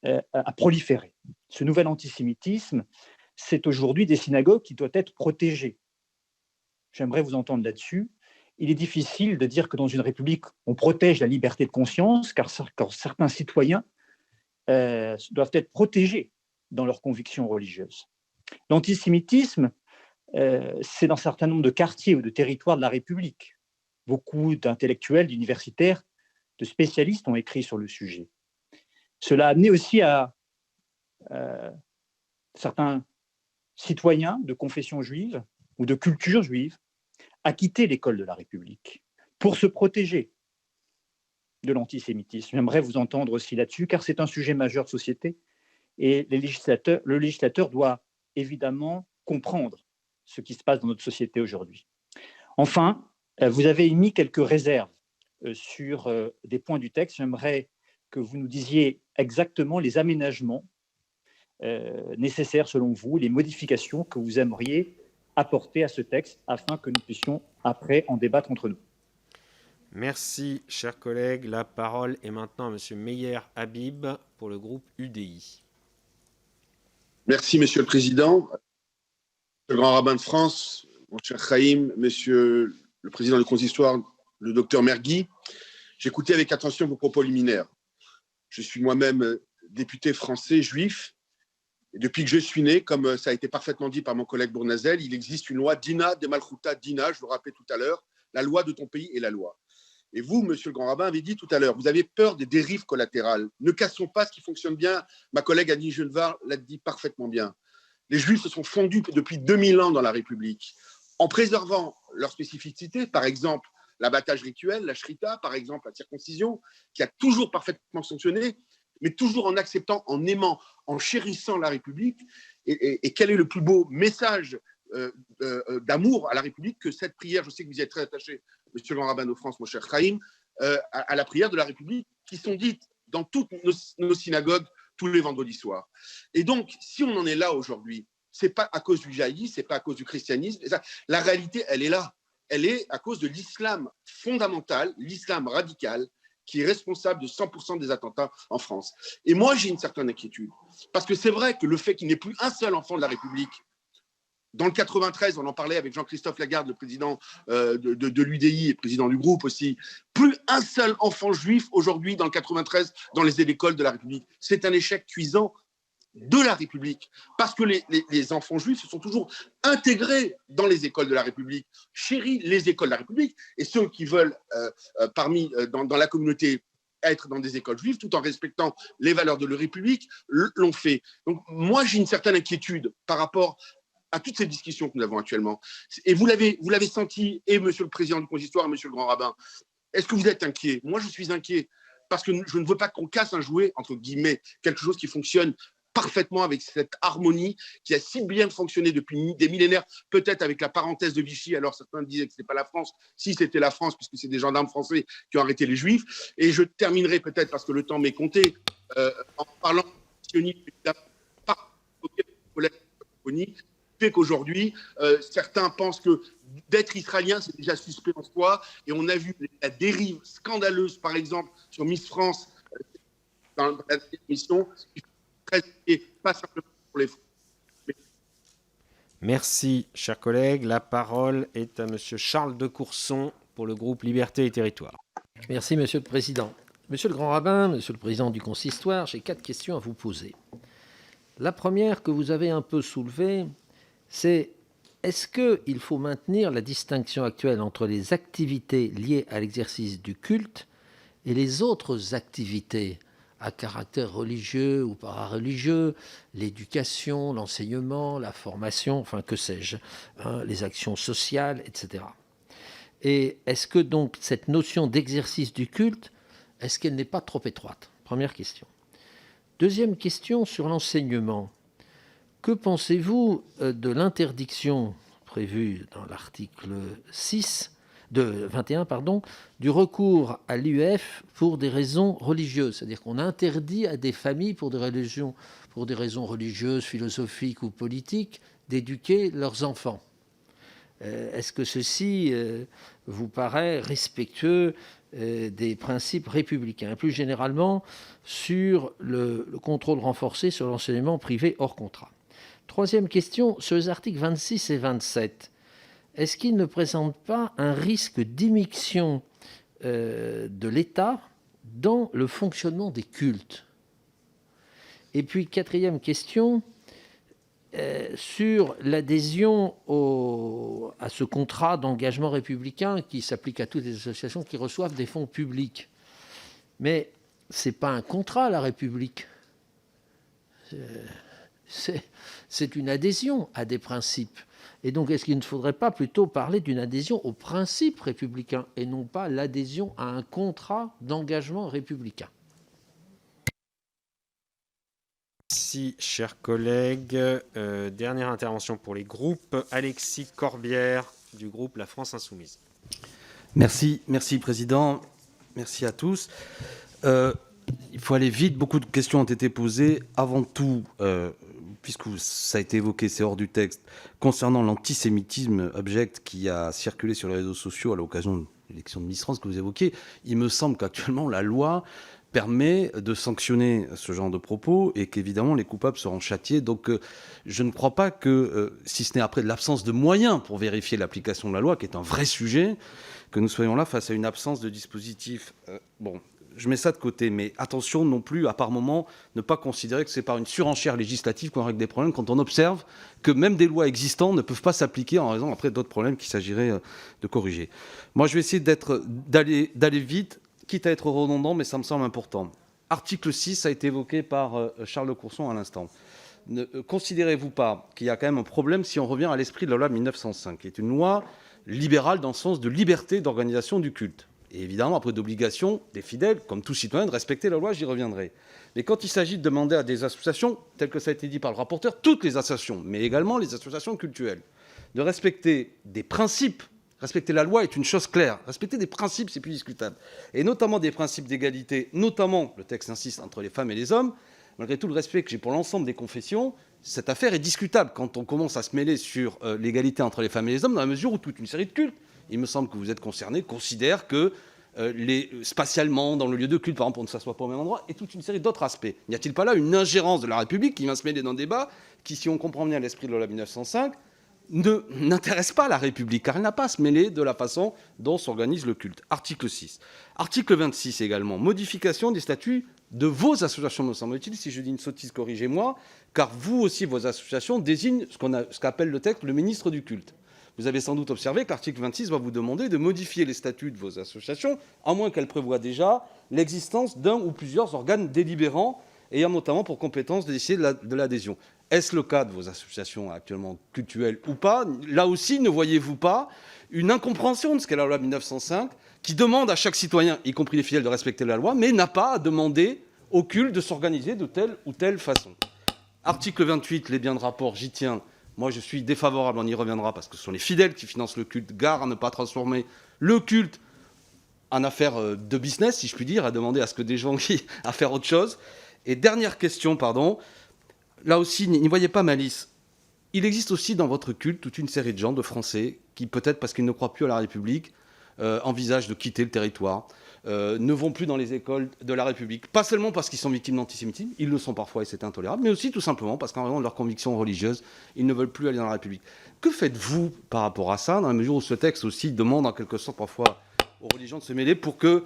a proliféré. Ce nouvel antisémitisme, c'est aujourd'hui des synagogues qui doivent être protégées. J'aimerais vous entendre là-dessus. Il est difficile de dire que dans une république, on protège la liberté de conscience, car certains citoyens doivent être protégés dans leurs convictions religieuses. L'antisémitisme, c'est dans un certain nombre de quartiers ou de territoires de la République. Beaucoup d'intellectuels, d'universitaires, de spécialistes ont écrit sur le sujet. Cela a amené aussi à certains citoyens de confession juive ou de culture juive à quitter l'école de la République pour se protéger de l'antisémitisme. J'aimerais vous entendre aussi là-dessus, car c'est un sujet majeur de société et le législateur doit évidemment comprendre ce qui se passe dans notre société aujourd'hui. Enfin, vous avez émis quelques réserves sur des points du texte. J'aimerais que vous nous disiez exactement les aménagements nécessaires selon vous, les modifications que vous aimeriez apporter à ce texte afin que nous puissions après en débattre entre nous. Merci, chers collègues. La parole est maintenant à M. Meyer Habib pour le groupe UDI. Merci, Monsieur le Président. Le grand rabbin de France, mon cher Chaim, Monsieur le Président du Consistoire, le docteur Mergui, j'écoutais avec attention vos propos liminaires. Je suis moi-même député français juif. Et depuis que je suis né, comme ça a été parfaitement dit par mon collègue Bournazel, il existe une loi Dina de Malchuta Dina, je le rappelais tout à l'heure, la loi de ton pays est la loi. Et vous, monsieur le grand rabbin, avez dit tout à l'heure, vous avez peur des dérives collatérales. Ne cassons pas ce qui fonctionne bien. Ma collègue Annie Genevard l'a dit parfaitement bien. Les Juifs se sont fondus depuis 2000 ans dans la République, en préservant leurs spécificités, par exemple l'abattage rituel, la shrita, par exemple la circoncision, qui a toujours parfaitement fonctionné, mais toujours en acceptant, en aimant, en chérissant la République. Et quel est le plus beau message d'amour à la République que cette prière, je sais que vous y êtes très attaché, monsieur le grand rabbin de France, mon cher Chaim, à la prière de la République, qui sont dites dans toutes nos synagogues tous les vendredis soirs. Et donc, si on en est là aujourd'hui, c'est pas à cause du jaïsme, c'est pas à cause du christianisme. La réalité, elle est là. Elle est à cause de l'islam fondamental, l'islam radical, qui est responsable de 100% des attentats en France. Et moi, j'ai une certaine inquiétude. Parce que c'est vrai que le fait qu'il n'y ait plus un seul enfant de la République, dans le 93, on en parlait avec Jean-Christophe Lagarde, le président de l'UDI et président du groupe aussi, plus un seul enfant juif aujourd'hui dans le 93 dans les écoles de la République. C'est un échec cuisant de la République, parce que les enfants juifs se sont toujours intégrés dans les écoles de la République, chéris les écoles de la République, et ceux qui veulent, dans la communauté, être dans des écoles juives, tout en respectant les valeurs de la République, l'ont fait. Donc moi, j'ai une certaine inquiétude par rapport à toutes ces discussions que nous avons actuellement. Et vous l'avez senti, et monsieur le président du consistoire, et monsieur le grand rabbin, est-ce que vous êtes inquiet? Moi, je suis inquiet, parce que je ne veux pas qu'on casse un jouet, entre guillemets, quelque chose qui fonctionne parfaitement avec cette harmonie qui a si bien fonctionné depuis des millénaires, peut-être avec la parenthèse de Vichy. Alors certains disaient que ce n'était pas la France, si c'était la France, puisque c'est des gendarmes français qui ont arrêté les Juifs. Et je terminerai peut-être, parce que le temps m'est compté, en parlant de sionisme, fait qu'aujourd'hui, certains pensent que d'être israélien, c'est déjà suspect en soi. Et on a vu la dérive scandaleuse, par exemple, sur Miss France, dans la émission, et pas simplement pour les. Merci, chers collègues. La parole est à Monsieur Charles de Courson pour le groupe Liberté et Territoires. Merci, Monsieur le Président. Monsieur le grand rabbin, Monsieur le Président du Consistoire, j'ai 4 questions à vous poser. La première que vous avez un peu soulevée, c'est est-ce qu'il faut maintenir la distinction actuelle entre les activités liées à l'exercice du culte et les autres activités à caractère religieux ou parareligieux, l'éducation, l'enseignement, la formation, enfin que sais-je, les actions sociales, etc. Et est-ce que donc cette notion d'exercice du culte, est-ce qu'elle n'est pas trop étroite? Première question. Deuxième question sur l'enseignement. Que pensez-vous de l'interdiction prévue dans l'article 21, du recours à l'UF pour des raisons religieuses? C'est-à-dire qu'on interdit à des familles, pour des raisons religieuses, philosophiques ou politiques, d'éduquer leurs enfants. Est-ce que ceci vous paraît respectueux des principes républicains? Et plus généralement, sur le contrôle renforcé sur l'enseignement privé hors contrat. Troisième question, sur les articles 26 et 27, est-ce qu'ils ne présentent pas un risque d'immixtion de l'État dans le fonctionnement des cultes? Et puis, quatrième question, sur l'adhésion à ce contrat d'engagement républicain qui s'applique à toutes les associations qui reçoivent des fonds publics. Mais ce n'est pas un contrat, la République. c'est une adhésion à des principes. Et donc, est-ce qu'il ne faudrait pas plutôt parler d'une adhésion aux principes républicains et non pas l'adhésion à un contrat d'engagement républicain? Merci, chers collègues. Dernière intervention pour les groupes. Alexis Corbière, du groupe La France Insoumise. Merci, Président. Merci à tous. Il faut aller vite. Beaucoup de questions ont été posées. Avant tout, puisque ça a été évoqué, c'est hors du texte, concernant l'antisémitisme abject qui a circulé sur les réseaux sociaux à l'occasion de l'élection de Miss France que vous évoquiez, il me semble qu'actuellement, la loi permet de sanctionner ce genre de propos et qu'évidemment les coupables seront châtiés. Donc je ne crois pas que, si ce n'est après de l'absence de moyens pour vérifier l'application de la loi, qui est un vrai sujet, que nous soyons là face à une absence de dispositif. Bon, je mets ça de côté, mais attention non plus, à par moment, ne pas considérer que c'est par une surenchère législative qu'on règle des problèmes quand on observe que même des lois existantes ne peuvent pas s'appliquer en raison après d'autres problèmes qu'il s'agirait de corriger. Moi, je vais essayer d'aller vite, quitte à être redondant, mais ça me semble important. Article 6 a été évoqué par Charles Courson à l'instant. Ne considérez-vous pas qu'il y a quand même un problème si on revient à l'esprit de la loi de 1905, qui est une loi libérale dans le sens de liberté d'organisation du culte. Et évidemment, après d'obligation des fidèles, comme tout citoyen, de respecter la loi, j'y reviendrai. Mais quand il s'agit de demander à des associations, tel que ça a été dit par le rapporteur, toutes les associations, mais également les associations cultuelles, de respecter des principes. Respecter la loi est une chose claire. Respecter des principes, c'est plus discutable. Et notamment des principes d'égalité, notamment, le texte insiste, entre les femmes et les hommes. Malgré tout le respect que j'ai pour l'ensemble des confessions, cette affaire est discutable quand on commence à se mêler sur l'égalité entre les femmes et les hommes, dans la mesure où toute une série de cultes, il me semble que vous êtes concernés, considèrent que spatialement, dans le lieu de culte, par exemple, on ne s'assoit pas au même endroit, et toute une série d'autres aspects. N'y a-t-il pas là une ingérence de la République qui vient se mêler dans le débat, qui, si on comprend bien l'esprit de la loi 1905, n'intéresse pas la République, car elle n'a pas à se mêler de la façon dont s'organise le culte. Article 6. Article 26 également, modification des statuts de vos associations, me semble-t-il. Si je dis une sottise, corrigez-moi, car vous aussi, vos associations désignent ce qu'appelle le texte le ministre du culte. Vous avez sans doute observé que l'article 26 va vous demander de modifier les statuts de vos associations, à moins qu'elles prévoient déjà l'existence d'un ou plusieurs organes délibérants ayant notamment pour compétence de décider de l'adhésion. Est-ce le cas de vos associations actuellement cultuelles ou pas? Là aussi, ne voyez-vous pas une incompréhension de ce qu'est la loi 1905 qui demande à chaque citoyen, y compris les fidèles, de respecter la loi, mais n'a pas à demander au culte de s'organiser de telle ou telle façon? Article 28, les biens de rapport, j'y tiens. Moi, je suis défavorable, on y reviendra, parce que ce sont les fidèles qui financent le culte. Gare à ne pas transformer le culte en affaire de business, si je puis dire, à demander à ce que des gens à faire autre chose. Et dernière question, pardon. Là aussi, n'y voyez pas malice. Il existe aussi dans votre culte toute une série de gens, de Français, qui peut-être parce qu'ils ne croient plus à la République, envisagent de quitter le territoire, ne vont plus dans les écoles de la République. Pas seulement parce qu'ils sont victimes d'antisémitisme, ils le sont parfois et c'est intolérable, mais aussi tout simplement parce qu'en raison de leurs convictions religieuses, ils ne veulent plus aller dans la République. Que faites-vous par rapport à ça, dans la mesure où ce texte aussi demande en quelque sorte parfois aux religions de se mêler pour que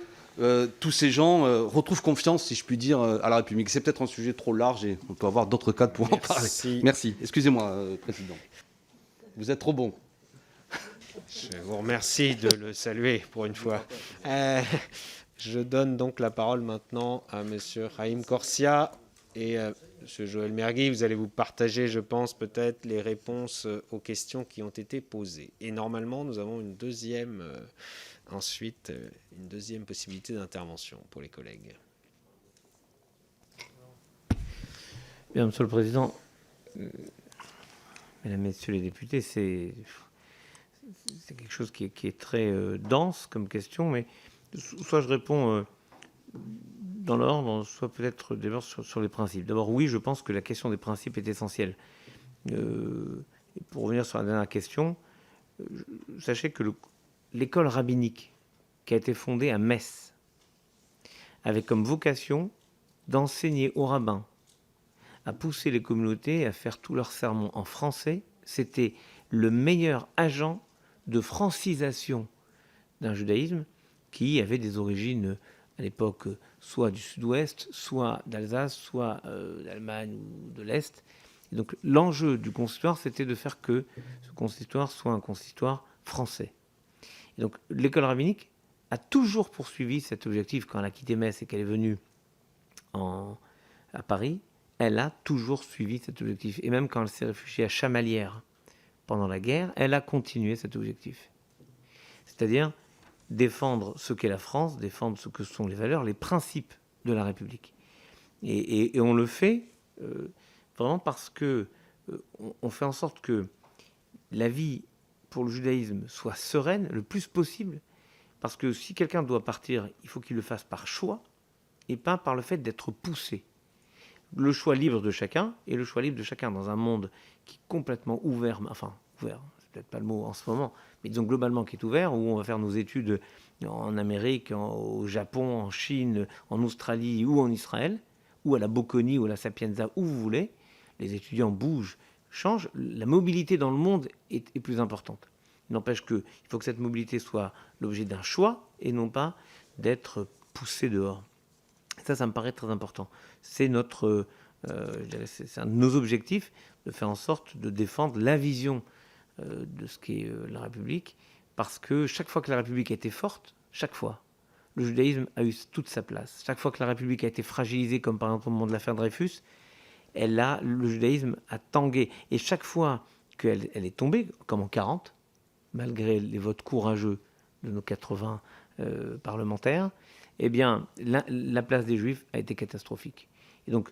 tous ces gens retrouvent confiance, si je puis dire, à la République? C'est peut-être un sujet trop large et on peut avoir d'autres cadres pour en parler. Merci. Excusez-moi, Président. Vous êtes trop bon. Je vous remercie de le saluer pour une fois. Je donne donc la parole maintenant à M. Haïm Corsia et M. Joël Mergui. Vous allez vous partager, je pense, peut-être les réponses aux questions qui ont été posées. Et normalement, nous avons une deuxième possibilité d'intervention pour les collègues. Bien, Monsieur le Président, Mesdames, Messieurs les députés, c'est quelque chose qui est très dense comme question, mais soit je réponds dans l'ordre, soit peut-être d'abord sur les principes. D'abord, oui, je pense que la question des principes est essentielle. Et pour revenir sur la dernière question, sachez que l'école rabbinique qui a été fondée à Metz avait comme vocation d'enseigner aux rabbins à pousser les communautés à faire tous leurs sermons en français. C'était le meilleur agent de francisation d'un judaïsme qui avait des origines à l'époque soit du sud-ouest, soit d'Alsace, soit d'Allemagne ou de l'Est. Et donc l'enjeu du consistoire, c'était de faire que ce consistoire soit un consistoire français. Et donc l'école rabbinique a toujours poursuivi cet objectif quand elle a quitté Metz et qu'elle est venue à Paris. elle a toujours suivi cet objectif. Et même quand elle s'est réfugiée à Chamalières pendant la guerre, elle a continué cet objectif. C'est-à-dire défendre ce qu'est la France, défendre ce que sont les valeurs, les principes de la République. Et on le fait vraiment parce que on fait en sorte que la vie pour le judaïsme soit sereine le plus possible, parce que si quelqu'un doit partir, il faut qu'il le fasse par choix et pas par le fait d'être poussé. Le choix libre de chacun et le choix libre de chacun dans un monde qui est complètement ouvert, enfin ouvert, c'est peut-être pas le mot en ce moment, mais disons globalement qui est ouvert, où on va faire nos études en Amérique, au Japon, en Chine, en Australie ou en Israël, ou à la Bocconi ou à la Sapienza, où vous voulez. Les étudiants bougent, changent. La mobilité dans le monde est plus importante. Il n'empêche qu'il faut que cette mobilité soit l'objet d'un choix et non pas d'être poussé dehors. Ça me paraît très important. C'est c'est un de nos objectifs de faire en sorte de défendre la vision de ce qu'est la République, parce que chaque fois que la République a été forte, chaque fois, le judaïsme a eu toute sa place. Chaque fois que la République a été fragilisée, comme par exemple au moment de l'affaire Dreyfus, le judaïsme a tangué. Et chaque fois qu'elle est tombée, comme en 1940, malgré les votes courageux de nos 80 parlementaires, eh bien, la place des Juifs a été catastrophique. Et donc,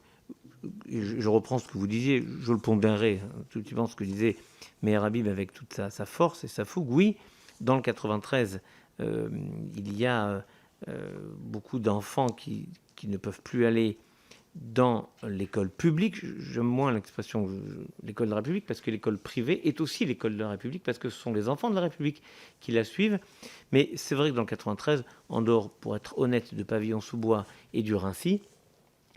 je reprends ce que vous disiez, je le pondérerai, tout petit peu ce que disait Meir Habib avec toute sa force et sa fougue. Oui, dans le 93, il y a beaucoup d'enfants qui ne peuvent plus aller dans l'école publique. J'aime moins l'expression l'école de la République, parce que l'école privée est aussi l'école de la République, parce que ce sont les enfants de la République qui la suivent. Mais c'est vrai que dans le 93, en dehors, pour être honnête, de Pavillon-sous-Bois et du Rincy,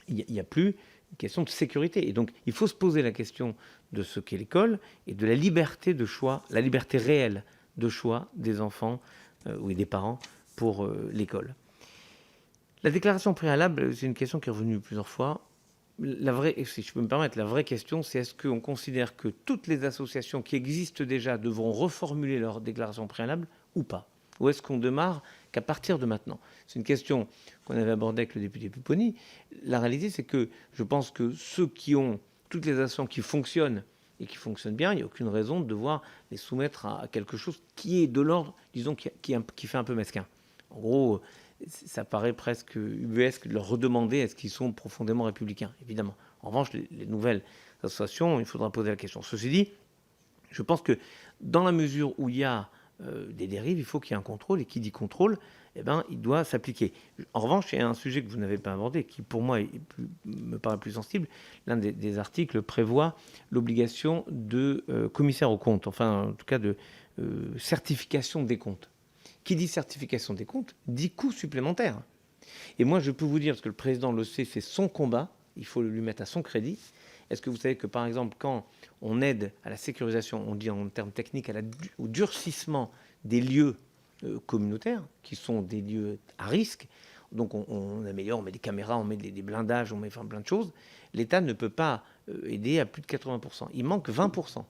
il n'y a plus une question de sécurité. Et donc, il faut se poser la question de ce qu'est l'école et de la liberté de choix, la liberté réelle de choix des enfants ou des parents pour l'école. La déclaration préalable, c'est une question qui est revenue plusieurs fois. Si je peux me permettre, la vraie question, c'est est-ce qu'on considère que toutes les associations qui existent déjà devront reformuler leur déclaration préalable ou pas? Ou est-ce qu'on démarre qu'à partir de maintenant? C'est une question qu'on avait abordée avec le député Pupponi. La réalité, c'est que je pense que ceux qui ont toutes les associations qui fonctionnent et qui fonctionnent bien, il n'y a aucune raison de devoir les soumettre à quelque chose qui est de l'ordre, disons, qui fait un peu mesquin. En gros, ça paraît presque ubuesque de leur redemander est-ce qu'ils sont profondément républicains, évidemment. En revanche, les nouvelles associations, il faudra poser la question. Ceci dit, je pense que dans la mesure où il y a des dérives, il faut qu'il y ait un contrôle, et qui dit contrôle, eh ben, il doit s'appliquer. En revanche, il y a un sujet que vous n'avez pas abordé, qui pour moi me paraît plus sensible. L'un des articles prévoit l'obligation de commissaire aux comptes, enfin en tout cas de certification des comptes. Qui dit certification des comptes dit coût supplémentaire. Et moi, je peux vous dire, parce que le président le sait, c'est son combat, il faut lui mettre à son crédit. Est-ce que vous savez que, par exemple, quand on aide à la sécurisation, on dit en termes techniques, au durcissement des lieux communautaires, qui sont des lieux à risque, donc on améliore, on met des caméras, on met des blindages, on met plein de choses, l'État ne peut pas aider à plus de 80%. Il manque 20%.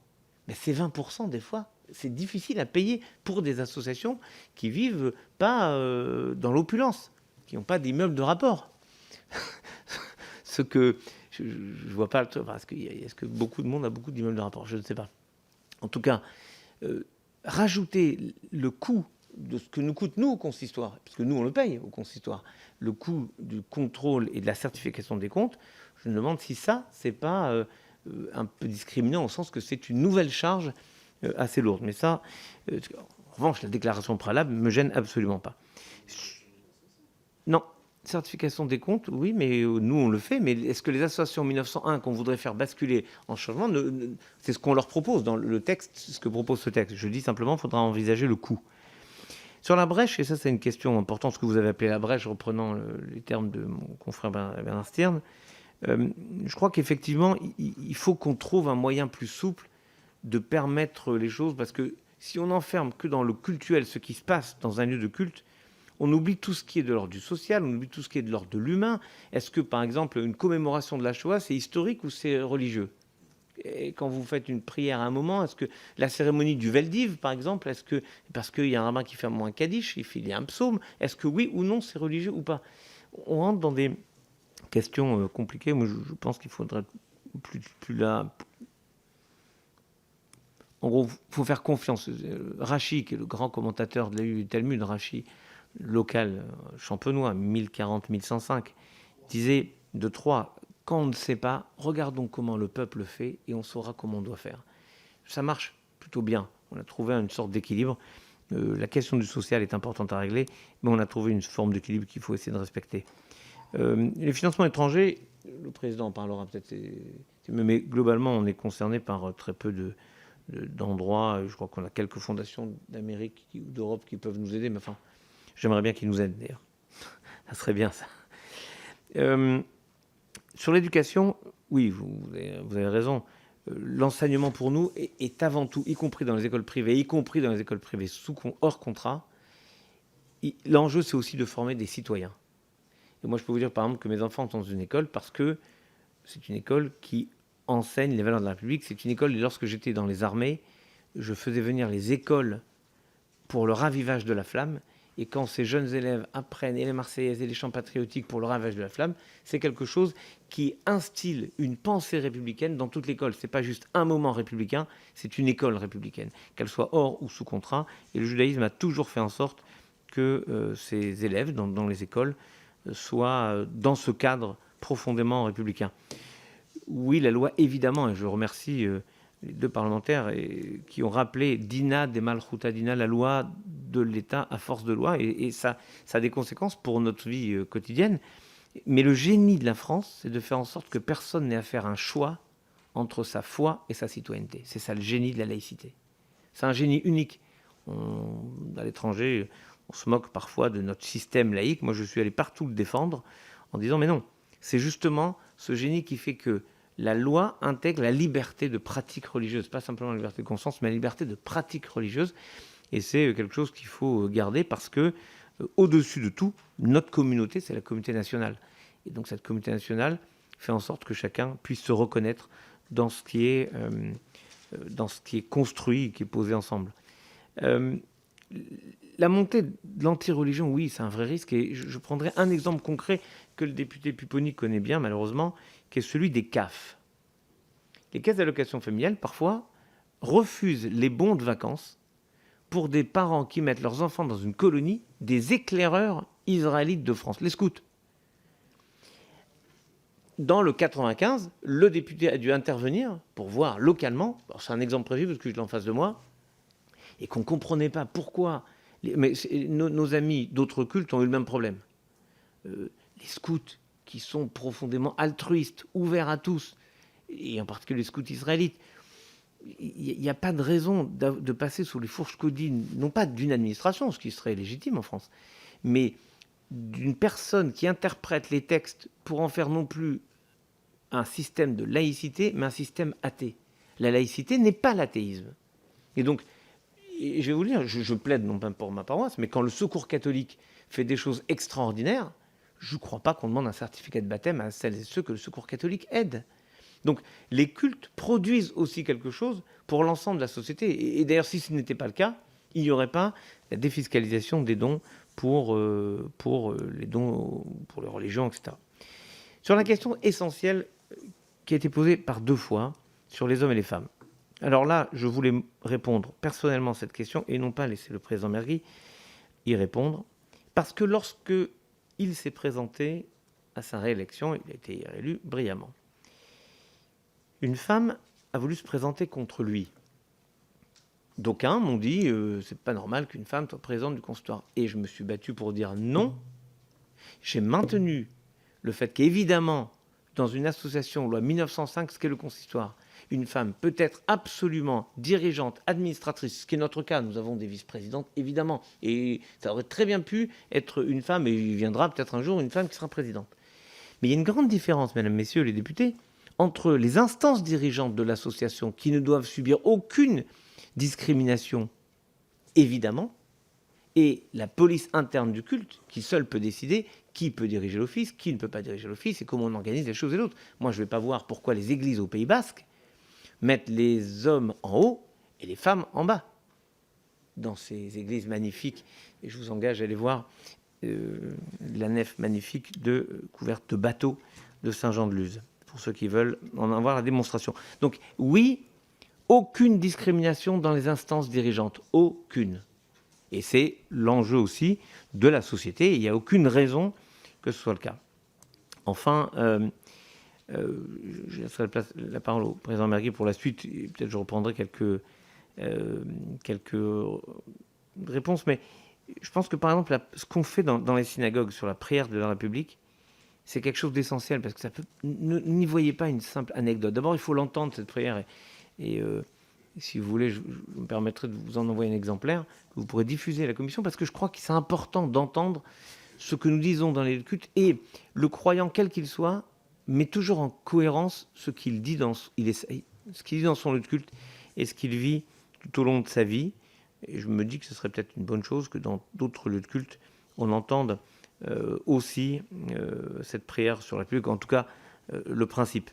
Mais ces 20%, des fois, c'est difficile à payer pour des associations qui vivent pas dans l'opulence, qui n'ont pas d'immeubles de rapport. Ce que je ne vois pas. Est-ce que beaucoup de monde a beaucoup d'immeubles de rapport? Je ne sais pas. En tout cas, rajouter le coût de ce que nous coûte, nous, au consistoire, parce que nous, on le paye au consistoire, le coût du contrôle et de la certification des comptes, je me demande si ça, c'est pas un peu discriminant, au sens que c'est une nouvelle charge assez lourde. Mais ça, en revanche, la déclaration préalable ne me gêne absolument pas. Non, certification des comptes, oui, mais nous, on le fait. Mais est-ce que les associations 1901 qu'on voudrait faire basculer en changement, c'est ce qu'on leur propose dans le texte, ce que propose ce texte. Je dis simplement, il faudra envisager le coût. Sur la brèche, et ça, c'est une question importante, ce que vous avez appelé la brèche, reprenant les termes de mon confrère Bernard Stern, je crois qu'effectivement, il faut qu'on trouve un moyen plus souple de permettre les choses, parce que si on n'enferme que dans le cultuel ce qui se passe dans un lieu de culte, on oublie tout ce qui est de l'ordre du social, on oublie tout ce qui est de l'ordre de l'humain. Est-ce que, par exemple, une commémoration de la Shoah, c'est historique ou c'est religieux? Et quand vous faites une prière à un moment, est-ce que la cérémonie du Veldiv, par exemple, est-ce que, parce qu'il y a un rabbin qui fait un Kaddish, il y a un psaume, est-ce que oui ou non c'est religieux ou pas? On rentre dans des question compliquée. Moi, je pense qu'il faudrait plus là. En gros, il faut faire confiance. Rachid, qui est le grand commentateur de la Talmud, Rachid, local champenois, 1040-1105, disait de Troyes, quand on ne sait pas, regardons comment le peuple fait et on saura comment on doit faire. Ça marche plutôt bien. On a trouvé une sorte d'équilibre. La question du social est importante à régler, mais on a trouvé une forme d'équilibre qu'il faut essayer de respecter. Les financements étrangers, le président en parlera peut-être, mais globalement, on est concerné par très peu d'endroits. Je crois qu'on a quelques fondations d'Amérique ou d'Europe qui peuvent nous aider, mais enfin, j'aimerais bien qu'ils nous aident d'ailleurs. Ça serait bien ça. Sur l'éducation, oui, vous avez raison. L'enseignement pour nous est avant tout, y compris dans les écoles privées, hors contrat. L'enjeu, c'est aussi de former des citoyens. Et moi, je peux vous dire, par exemple, que mes enfants sont dans une école parce que c'est une école qui enseigne les valeurs de la République. C'est une école, et lorsque j'étais dans les armées, je faisais venir les écoles pour le ravivage de la flamme. Et quand ces jeunes élèves apprennent et les Marseillaises et les chants patriotiques pour le ravage de la flamme, c'est quelque chose qui instille une pensée républicaine dans toute l'école. Ce n'est pas juste un moment républicain, c'est une école républicaine, qu'elle soit hors ou sous contrat. Et le judaïsme a toujours fait en sorte que ces élèves dans les écoles soient dans ce cadre profondément républicain. Oui, la loi, évidemment, et je remercie les deux parlementaires qui ont rappelé Dina de Malchuta Dina, la loi de l'État à force de loi, et ça a des conséquences pour notre vie quotidienne. Mais le génie de la France, c'est de faire en sorte que personne n'ait à faire un choix entre sa foi et sa citoyenneté. C'est ça le génie de la laïcité. C'est un génie unique. À l'étranger, on se moque parfois de notre système laïque. Moi, je suis allé partout le défendre en disant, mais non, c'est justement ce génie qui fait que la loi intègre la liberté de pratique religieuse, pas simplement la liberté de conscience, mais la liberté de pratique religieuse. Et c'est quelque chose qu'il faut garder parce que, au-dessus de tout, notre communauté, c'est la communauté nationale. Et donc cette communauté nationale fait en sorte que chacun puisse se reconnaître dans ce qui est construit, qui est posé ensemble. La montée de l'anti-religion, oui, c'est un vrai risque. Et je prendrai un exemple concret que le député Pupponi connaît bien, malheureusement, qui est celui des CAF. Les caisses d'allocation familiale, parfois, refusent les bons de vacances pour des parents qui mettent leurs enfants dans une colonie des éclaireurs israélites de France, les scouts. Dans le 95, le député a dû intervenir pour voir localement, c'est un exemple précis parce que je l'ai en face de moi, et qu'on ne comprenait pas pourquoi. Mais nos amis d'autres cultes ont eu le même problème. Les scouts, qui sont profondément altruistes, ouverts à tous, et en particulier les scouts israélites, il n'y a pas de raison de passer sous les fourches codines, non pas d'une administration, ce qui serait légitime en France, mais d'une personne qui interprète les textes pour en faire non plus un système de laïcité, mais un système athée. La laïcité n'est pas l'athéisme. Et donc, je vais vous le dire, je plaide non pas pour ma paroisse, mais quand le Secours catholique fait des choses extraordinaires, je ne crois pas qu'on demande un certificat de baptême à celles et ceux que le Secours catholique aide. Donc les cultes produisent aussi quelque chose pour l'ensemble de la société. Et d'ailleurs, si ce n'était pas le cas, il n'y aurait pas la défiscalisation des dons pour les dons pour les religions, etc. Sur la question essentielle qui a été posée par deux fois sur les hommes et les femmes. Alors là, je voulais répondre personnellement à cette question et non pas laisser le président Mergui y répondre, parce que lorsque il s'est présenté à sa réélection, il a été réélu brillamment. Une femme a voulu se présenter contre lui. D'aucuns m'ont dit c'est pas normal qu'une femme soit présidente du consistoire. Et je me suis battu pour dire non. J'ai maintenu le fait qu'évidemment, dans une association loi 1905, ce qu'est le consistoire, une femme peut être absolument dirigeante, administratrice, ce qui est notre cas. Nous avons des vice-présidentes, évidemment. Et ça aurait très bien pu être une femme, et il viendra peut-être un jour une femme qui sera présidente. Mais il y a une grande différence, mesdames, messieurs les députés, entre les instances dirigeantes de l'association qui ne doivent subir aucune discrimination, évidemment, et la police interne du culte, qui seule peut décider qui peut diriger l'office, qui ne peut pas diriger l'office, et comment on organise les choses et l'autre. Moi, je ne vais pas voir pourquoi les églises au Pays Basque mettent les hommes en haut et les femmes en bas dans ces églises magnifiques. Et je vous engage à aller voir. la nef magnifique couverte de bateaux de Saint-Jean-de-Luz, pour ceux qui veulent en avoir la démonstration. Donc oui, aucune discrimination dans les instances dirigeantes, aucune. Et c'est l'enjeu aussi de la société, il n'y a aucune raison que ce soit le cas. Enfin, je laisserai la parole au président Mergui pour la suite, et peut-être je reprendrai quelques réponses, mais je pense que par exemple, ce qu'on fait dans les synagogues sur la prière de la République, c'est quelque chose d'essentiel, parce que ça peut. N'y voyez pas une simple anecdote. D'abord, il faut l'entendre, cette prière, et si vous voulez, je me permettrai de vous en envoyer un exemplaire que vous pourrez diffuser à la commission, parce que je crois que c'est important d'entendre ce que nous disons dans les lieux de culte, et le croyant, quel qu'il soit, met toujours en cohérence ce qu'il dit dans son lieu de culte et ce qu'il vit tout au long de sa vie. Et je me dis que ce serait peut-être une bonne chose que dans d'autres lieux de culte, on entende aussi cette prière sur la République, en tout cas le principe.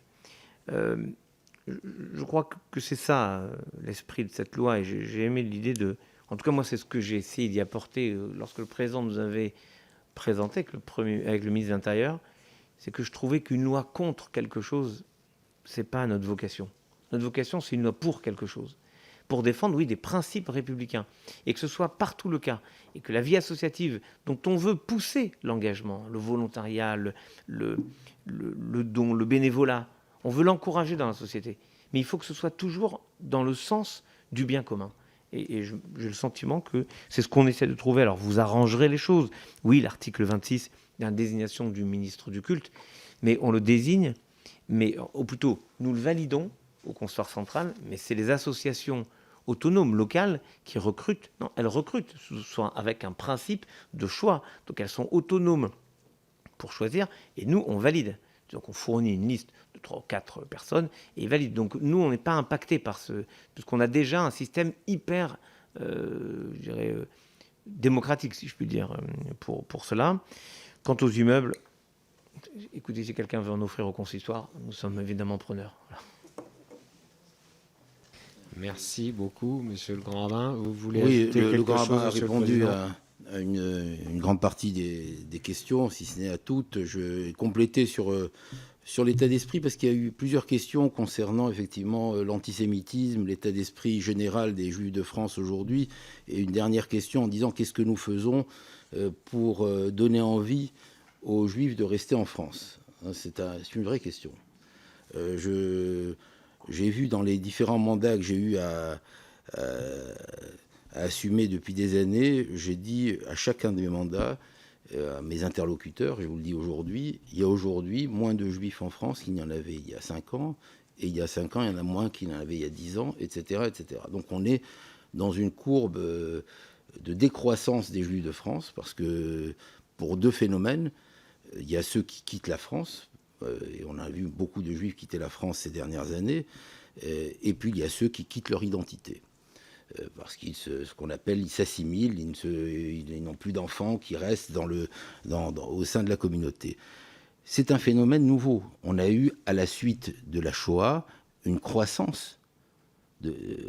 Je crois que c'est ça l'esprit de cette loi, et j'ai aimé l'idée de... En tout cas, moi, c'est ce que j'ai essayé d'y apporter lorsque le président nous avait présenté avec le ministre de l'Intérieur, c'est que je trouvais qu'une loi contre quelque chose, c'est pas notre vocation. Notre vocation, c'est une loi pour quelque chose. Pour défendre, oui, des principes républicains. Et que ce soit partout le cas. Et que la vie associative, dont on veut pousser l'engagement, le volontariat, le don, le bénévolat, on veut l'encourager dans la société. Mais il faut que ce soit toujours dans le sens du bien commun. Et j'ai le sentiment que c'est ce qu'on essaie de trouver. Alors, vous arrangerez les choses. Oui, l'article 26, il y a une désignation du ministre du culte, mais on le désigne, ou plutôt, nous le validons au consistoire central, mais c'est les associations autonomes locales qui recrutent. Non, elles recrutent, soit avec un principe de choix. Donc, elles sont autonomes pour choisir, et nous, on valide. Donc, on fournit une liste de 3 ou 4 personnes et ils valident. Donc, nous, on n'est pas impacté par puisqu'on a déjà un système hyper, je dirais, démocratique, si je puis dire, pour cela. Quant aux immeubles, écoutez, si quelqu'un veut en offrir au consistoire, nous sommes évidemment preneurs. Voilà. Merci beaucoup, Monsieur le Grand Rabbin. Vous voulez oui, ajouter quelque le Grand chose, Rabbin a répondu à une grande partie des questions, si ce n'est à toutes. Je vais compléter sur l'état d'esprit, parce qu'il y a eu plusieurs questions concernant effectivement l'antisémitisme, l'état d'esprit général des Juifs de France aujourd'hui, et une dernière question en disant qu'est-ce que nous faisons pour donner envie aux Juifs de rester en France. C'est une vraie question. J'ai vu dans les différents mandats que j'ai eu à assumer depuis des années, j'ai dit à chacun de mes mandats, à mes interlocuteurs, je vous le dis aujourd'hui, il y a aujourd'hui moins de Juifs en France qu'il n'y en avait il y a 5 ans, et il y a 5 ans, il y en a moins qu'il y en avait il y a 10 ans, etc., etc. Donc on est dans une courbe de décroissance des Juifs de France, parce que pour 2 phénomènes, il y a ceux qui quittent la France, et on a vu beaucoup de Juifs quitter la France ces dernières années, et puis il y a ceux qui quittent leur identité. Parce qu'ils ce qu'on appelle, ils s'assimilent, ils n'ont plus d'enfants qui restent au sein de la communauté. C'est un phénomène nouveau. On a eu, à la suite de la Shoah, une croissance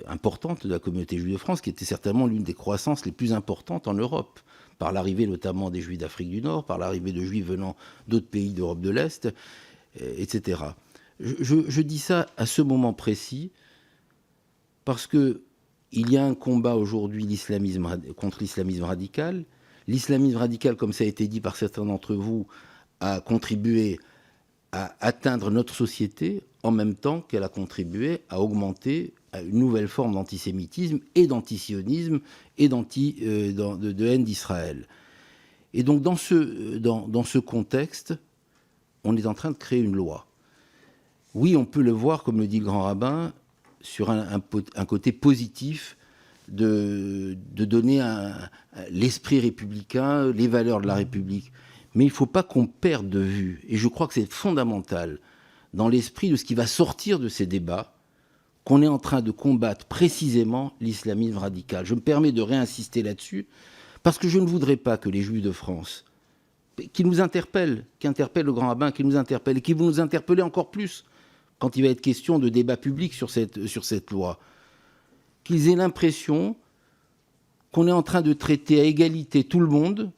importante de la communauté juive de France, qui était certainement l'une des croissances les plus importantes en Europe, par l'arrivée notamment des Juifs d'Afrique du Nord, par l'arrivée de Juifs venant d'autres pays d'Europe de l'Est, etc. Je dis ça à ce moment précis, parce que il y a un combat aujourd'hui contre l'islamisme radical. L'islamisme radical, comme ça a été dit par certains d'entre vous, a contribué à atteindre notre société en même temps qu'elle a contribué à augmenter une nouvelle forme d'antisémitisme et d'antisionisme et de haine d'Israël. Et donc dans ce contexte, on est en train de créer une loi. Oui, on peut le voir, comme le dit le grand rabbin, sur un côté positif de donner l'esprit républicain, les valeurs de la République. Mais il ne faut pas qu'on perde de vue, et je crois que c'est fondamental, dans l'esprit de ce qui va sortir de ces débats, qu'on est en train de combattre précisément l'islamisme radical. Je me permets de réinsister là-dessus, parce que je ne voudrais pas que les Juifs de France, qui nous interpellent, qui interpellent le grand rabbin, qui nous interpellent, et qui vont nous interpeller encore plus, quand il va être question de débat public sur cette loi, qu'ils aient l'impression qu'on est en train de traiter à égalité tout le monde,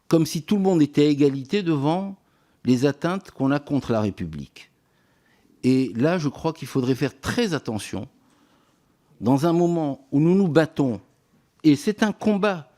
comme si tout le monde était à égalité devant les atteintes qu'on a contre la République. Et là, je crois qu'il faudrait faire très attention, dans un moment où nous nous battons, et c'est un combat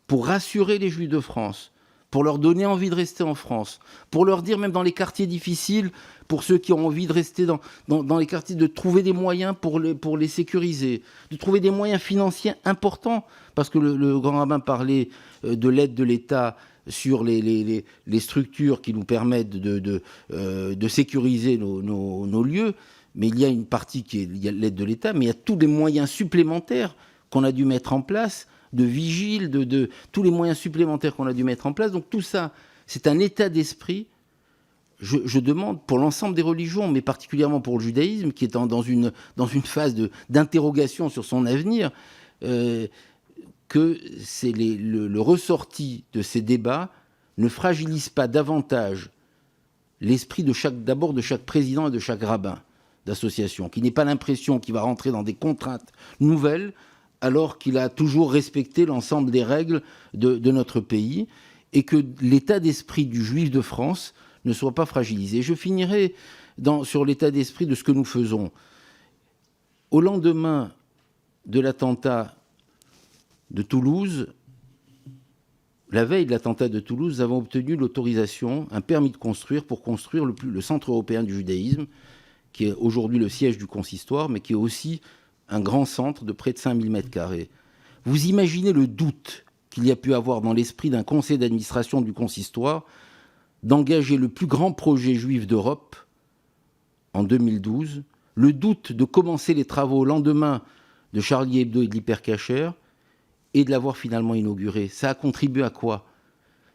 pour rassurer les Juifs de France, pour leur donner envie de rester en France, pour leur dire, même dans les quartiers difficiles, pour ceux qui ont envie de rester dans les quartiers, de trouver des moyens pour les sécuriser, de trouver des moyens financiers importants, parce que le grand rabbin parlait de l'aide de l'État sur les structures qui nous permettent de sécuriser nos lieux, mais il y a une partie il y a l'aide de l'État, mais il y a tous les moyens supplémentaires qu'on a dû mettre en place, de vigile, tous les moyens supplémentaires qu'on a dû mettre en place. Donc tout ça, c'est un état d'esprit, je demande, pour l'ensemble des religions, mais particulièrement pour le judaïsme, qui est dans une phase d'interrogation sur son avenir, que c'est le ressorti de ces débats ne fragilise pas davantage l'esprit d'abord de chaque président et de chaque rabbin d'association, qui n'ait pas l'impression qu'il va rentrer dans des contraintes nouvelles, alors qu'il a toujours respecté l'ensemble des règles de notre pays, et que l'état d'esprit du juif de France ne soit pas fragilisé. Je finirai sur l'état d'esprit de ce que nous faisons. Au lendemain de l'attentat de Toulouse, la veille de l'attentat de Toulouse, nous avons obtenu l'autorisation, un permis de construire, pour construire le Centre européen du judaïsme, qui est aujourd'hui le siège du consistoire, mais qui est aussi un grand centre de près de 5000 m². Vous imaginez le doute qu'il y a pu avoir dans l'esprit d'un conseil d'administration du consistoire d'engager le plus grand projet juif d'Europe en 2012, le doute de commencer les travaux au lendemain de Charlie Hebdo et de l'Hypercacher, et de l'avoir finalement inauguré. Ça a contribué à quoi?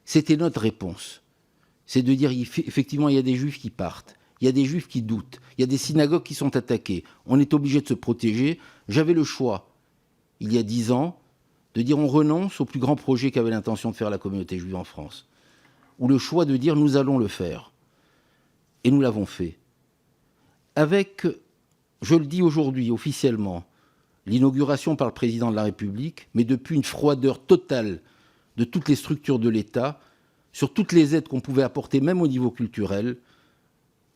C'était notre réponse. C'est de dire, effectivement, il y a des juifs qui partent, il y a des juifs qui doutent, il y a des synagogues qui sont attaquées. On est obligé de se protéger. J'avais le choix, il y a 10 ans, de dire on renonce au plus grand projet qu'avait l'intention de faire la communauté juive en France. Ou le choix de dire nous allons le faire. Et nous l'avons fait. Avec, je le dis aujourd'hui officiellement, l'inauguration par le président de la République, mais depuis une froideur totale de toutes les structures de l'État, sur toutes les aides qu'on pouvait apporter, même au niveau culturel,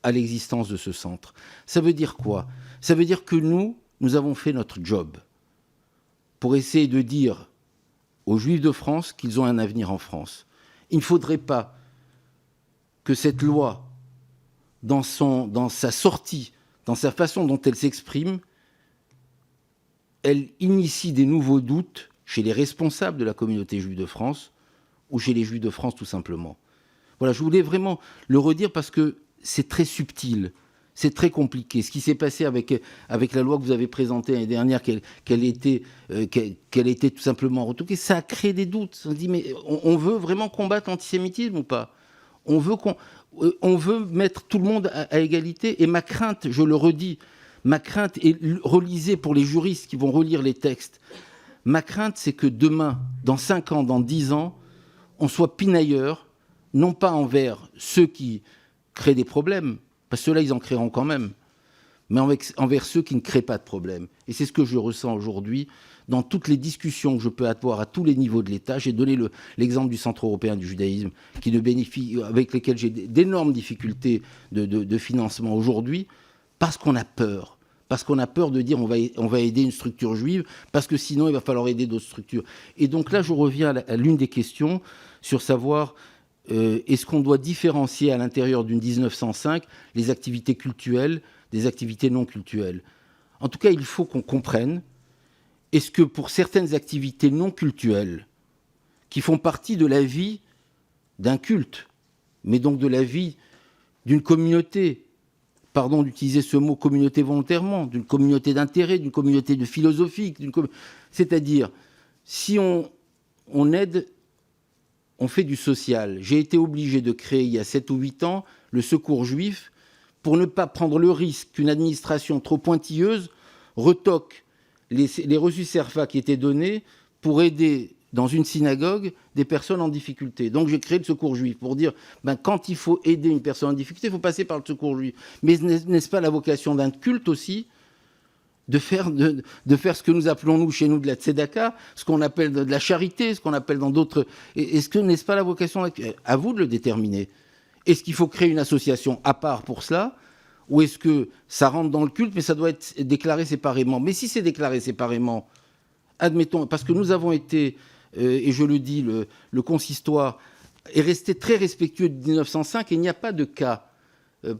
à l'existence de ce centre. Ça veut dire quoi? Ça veut dire que nous avons fait notre job pour essayer de dire aux Juifs de France qu'ils ont un avenir en France. Il ne faudrait pas que cette loi, dans sa sortie, dans sa façon dont elle s'exprime, elle initie des nouveaux doutes chez les responsables de la communauté juive de France ou chez les Juifs de France tout simplement. Voilà, je voulais vraiment le redire parce que c'est très subtil, c'est très compliqué. Ce qui s'est passé avec la loi que vous avez présentée l'année dernière, qu'elle était tout simplement retoquée, ça a créé des doutes. On se dit, mais on veut vraiment combattre l'antisémitisme ou pas? On veut mettre tout le monde à égalité. Et ma crainte, je le redis, ma crainte, et relisez pour les juristes qui vont relire les textes, ma crainte, c'est que demain, dans 5 ans, dans 10 ans, on soit pinailleurs, non pas envers ceux qui créent des problèmes, parce que ceux-là, ils en créeront quand même, mais envers ceux qui ne créent pas de problèmes. Et c'est ce que je ressens aujourd'hui dans toutes les discussions que je peux avoir à tous les niveaux de l'État. J'ai donné l'exemple du Centre européen du judaïsme, avec lesquels j'ai d'énormes difficultés de financement aujourd'hui, parce qu'on a peur. Parce qu'on a peur de dire on va aider une structure juive, parce que sinon il va falloir aider d'autres structures. Et donc là, je reviens à l'une des questions sur savoir est-ce qu'on doit différencier à l'intérieur d'une 1905 les activités cultuelles des activités non cultuelles. En tout cas, il faut qu'on comprenne, est-ce que pour certaines activités non cultuelles, qui font partie de la vie d'un culte, mais donc de la vie d'une communauté, pardon d'utiliser ce mot communauté volontairement, d'une communauté d'intérêt, d'une communauté de philosophique, c'est-à-dire, si on aide, on fait du social. J'ai été obligé de créer, il y a 7 ou 8 ans, le Secours juif, pour ne pas prendre le risque qu'une administration trop pointilleuse retoque les reçus CERFA qui étaient donnés pour aider dans une synagogue des personnes en difficulté. Donc j'ai créé le Secours juif pour dire, quand il faut aider une personne en difficulté, il faut passer par le Secours juif. Mais n'est-ce pas la vocation d'un culte aussi de faire ce que nous appelons, nous, chez nous, de la tzedaka, ce qu'on appelle de la charité, ce qu'on appelle dans d'autres... Est-ce que n'est-ce pas la vocation? À vous de le déterminer. Est-ce qu'il faut créer une association à part pour cela, ou est-ce que ça rentre dans le culte, mais ça doit être déclaré séparément? Mais si c'est déclaré séparément, admettons, parce que nous avons été, et je le dis, le consistoire est resté très respectueux de 1905, et il n'y a pas de cas,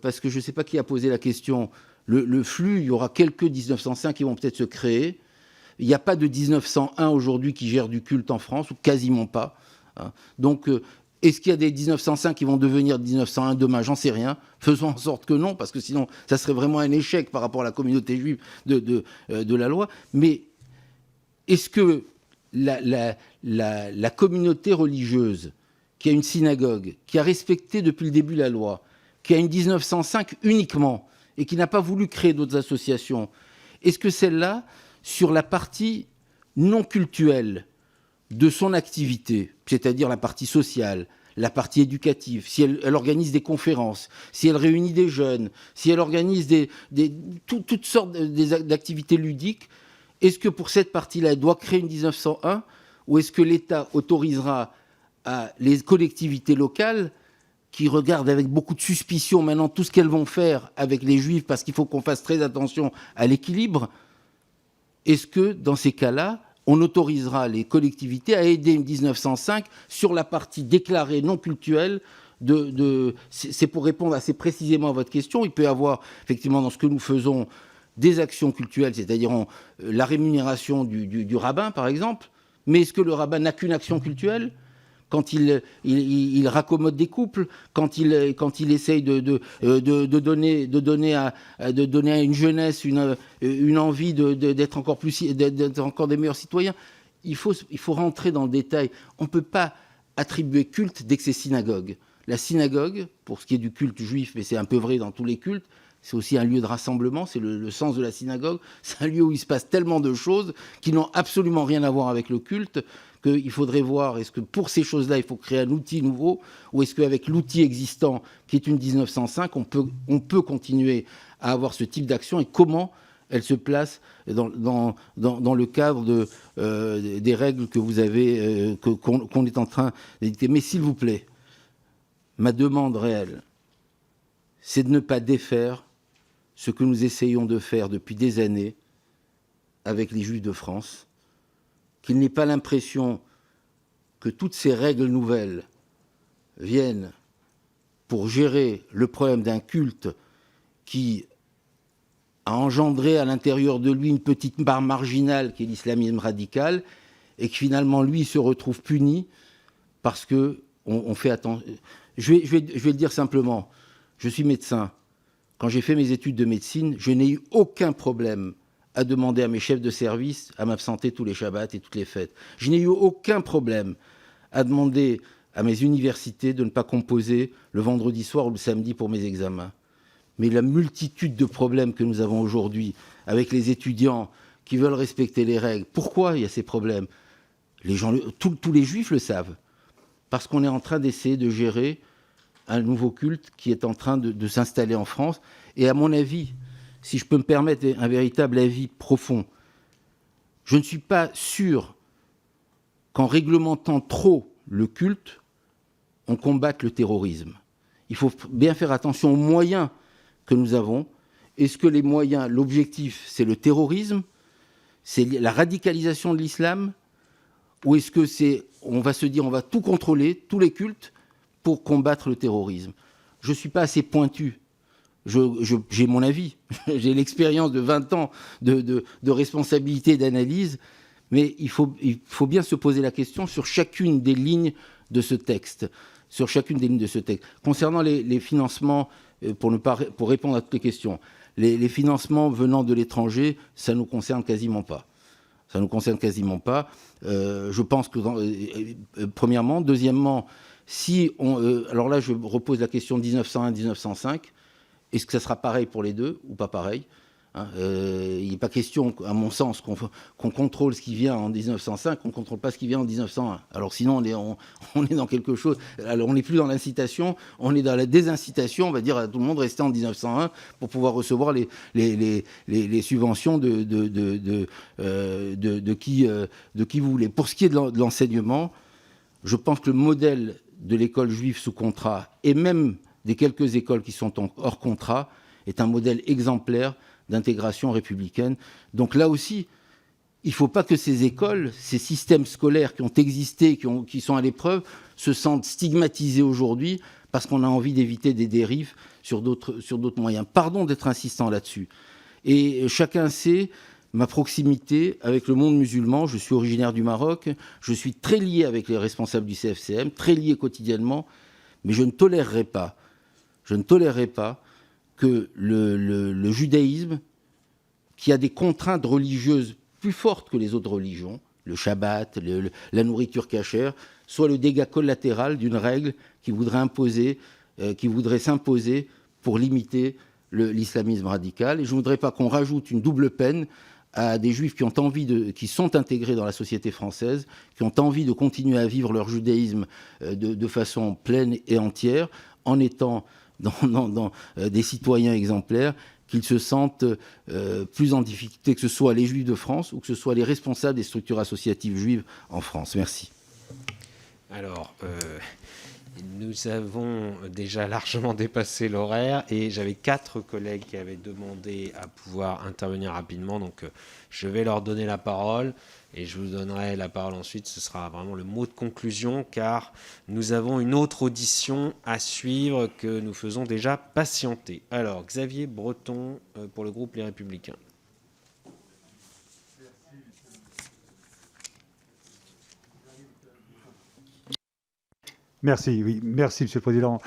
parce que je ne sais pas qui a posé la question, le flux, il y aura quelques 1905 qui vont peut-être se créer. Il n'y a pas de 1901 aujourd'hui qui gère du culte en France, ou quasiment pas. Hein. Donc, est-ce qu'il y a des 1905 qui vont devenir 1901 demain? J'en sais rien. Faisons en sorte que non, parce que sinon, ça serait vraiment un échec par rapport à la communauté juive de la loi. Mais est-ce que la communauté religieuse qui a une synagogue, qui a respecté depuis le début la loi, qui a une 1905 uniquement, et qui n'a pas voulu créer d'autres associations, est-ce que celle-là, sur la partie non cultuelle de son activité, c'est-à-dire la partie sociale, la partie éducative, si elle organise des conférences, si elle réunit des jeunes, si elle organise toutes sortes d'activités ludiques, est-ce que pour cette partie-là, elle doit créer une 1901, ou est-ce que l'État autorisera les collectivités locales qui regardent avec beaucoup de suspicion maintenant tout ce qu'elles vont faire avec les Juifs, parce qu'il faut qu'on fasse très attention à l'équilibre? Est-ce que, dans ces cas-là, on autorisera les collectivités à aider une 1905 sur la partie déclarée non cultuelle c'est pour répondre assez précisément à votre question. Il peut y avoir, effectivement, dans ce que nous faisons, des actions cultuelles, c'est-à-dire la rémunération du rabbin, par exemple. Mais est-ce que le rabbin n'a qu'une action cultuelle? Quand il raccommode des couples, quand il essaye de donner à une jeunesse une envie d'être encore des meilleurs citoyens, il faut rentrer dans le détail. On ne peut pas attribuer culte dès que c'est synagogue. La synagogue, pour ce qui est du culte juif, mais c'est un peu vrai dans tous les cultes, c'est aussi un lieu de rassemblement, c'est le sens de la synagogue. C'est un lieu où il se passe tellement de choses qui n'ont absolument rien à voir avec le culte, qu'il faudrait voir, est-ce que pour ces choses-là, il faut créer un outil nouveau, ou est-ce qu'avec l'outil existant, qui est une 1905, on peut continuer à avoir ce type d'action, et comment elle se place dans le cadre des règles que vous avez, qu'on est en train d'éditer. Mais s'il vous plaît, ma demande réelle, c'est de ne pas défaire ce que nous essayons de faire depuis des années avec les Juifs de France, qu'il n'ait pas l'impression que toutes ces règles nouvelles viennent pour gérer le problème d'un culte qui a engendré à l'intérieur de lui une petite part marginale qui est l'islamisme radical, et que finalement lui se retrouve puni parce qu'on fait attention. Je vais le dire simplement, je suis médecin. Quand j'ai fait mes études de médecine, je n'ai eu aucun problème à demander à mes chefs de service à m'absenter tous les Shabbats et toutes les fêtes. Je n'ai eu aucun problème à demander à mes universités de ne pas composer le vendredi soir ou le samedi pour mes examens. Mais la multitude de problèmes que nous avons aujourd'hui avec les étudiants qui veulent respecter les règles, pourquoi il y a ces problèmes? Tous les Juifs le savent. Parce qu'on est en train d'essayer de gérer un nouveau culte qui est en train de s'installer en France. Et à mon avis, si je peux me permettre un véritable avis profond, je ne suis pas sûr qu'en réglementant trop le culte, on combatte le terrorisme. Il faut bien faire attention aux moyens que nous avons. Est-ce que les moyens, l'objectif, c'est le terrorisme, c'est la radicalisation de l'islam, ou est-ce que on va se dire, on va tout contrôler, tous les cultes, pour combattre le terrorisme? Je ne suis pas assez pointu. J'ai mon avis. J'ai l'expérience de 20 ans de responsabilité et d'analyse, mais il faut bien se poser la question sur chacune des lignes de ce texte. Concernant les financements, pour répondre à toutes les questions, les financements venant de l'étranger, ça ne nous concerne quasiment pas. Je pense que, premièrement. Deuxièmement, alors là, je repose la question 1901-1905. Est-ce que ça sera pareil pour les deux ou pas pareil? Hein. Il n'est pas question, à mon sens, qu'on contrôle ce qui vient en 1905, qu'on ne contrôle pas ce qui vient en 1901. Alors sinon, on est dans quelque chose... Alors on n'est plus dans l'incitation, on est dans la désincitation, on va dire à tout le monde rester en 1901 pour pouvoir recevoir les subventions de qui vous voulez. Pour ce qui est de l'enseignement, je pense que le modèle de l'école juive sous contrat, et même des quelques écoles qui sont hors contrat, est un modèle exemplaire d'intégration républicaine. Donc là aussi, il ne faut pas que ces écoles, ces systèmes scolaires qui ont existé, qui sont à l'épreuve, se sentent stigmatisés aujourd'hui parce qu'on a envie d'éviter des dérives sur d'autres moyens. Pardon d'être insistant là-dessus. Et chacun sait ma proximité avec le monde musulman. Je suis originaire du Maroc, je suis très lié avec les responsables du CFCM, très lié quotidiennement, mais je ne tolérerai pas que le judaïsme, qui a des contraintes religieuses plus fortes que les autres religions, le Shabbat, la nourriture cachère, soit le dégât collatéral d'une règle qui voudrait s'imposer pour limiter l'islamisme radical. Et je ne voudrais pas qu'on rajoute une double peine à des juifs qui sont intégrés dans la société française, qui ont envie de continuer à vivre leur judaïsme de façon pleine et entière, en étant dans des citoyens exemplaires, qu'ils se sentent plus en difficulté, que ce soit les Juifs de France ou que ce soit les responsables des structures associatives juives en France. Merci. Alors, nous avons déjà largement dépassé l'horaire et j'avais 4 collègues qui avaient demandé à pouvoir intervenir rapidement. Donc, je vais leur donner la parole et je vous donnerai la parole ensuite. Ce sera vraiment le mot de conclusion car nous avons une autre audition à suivre que nous faisons déjà patienter. Alors, Xavier Breton pour le groupe Les Républicains. Merci, oui, merci Monsieur le Président.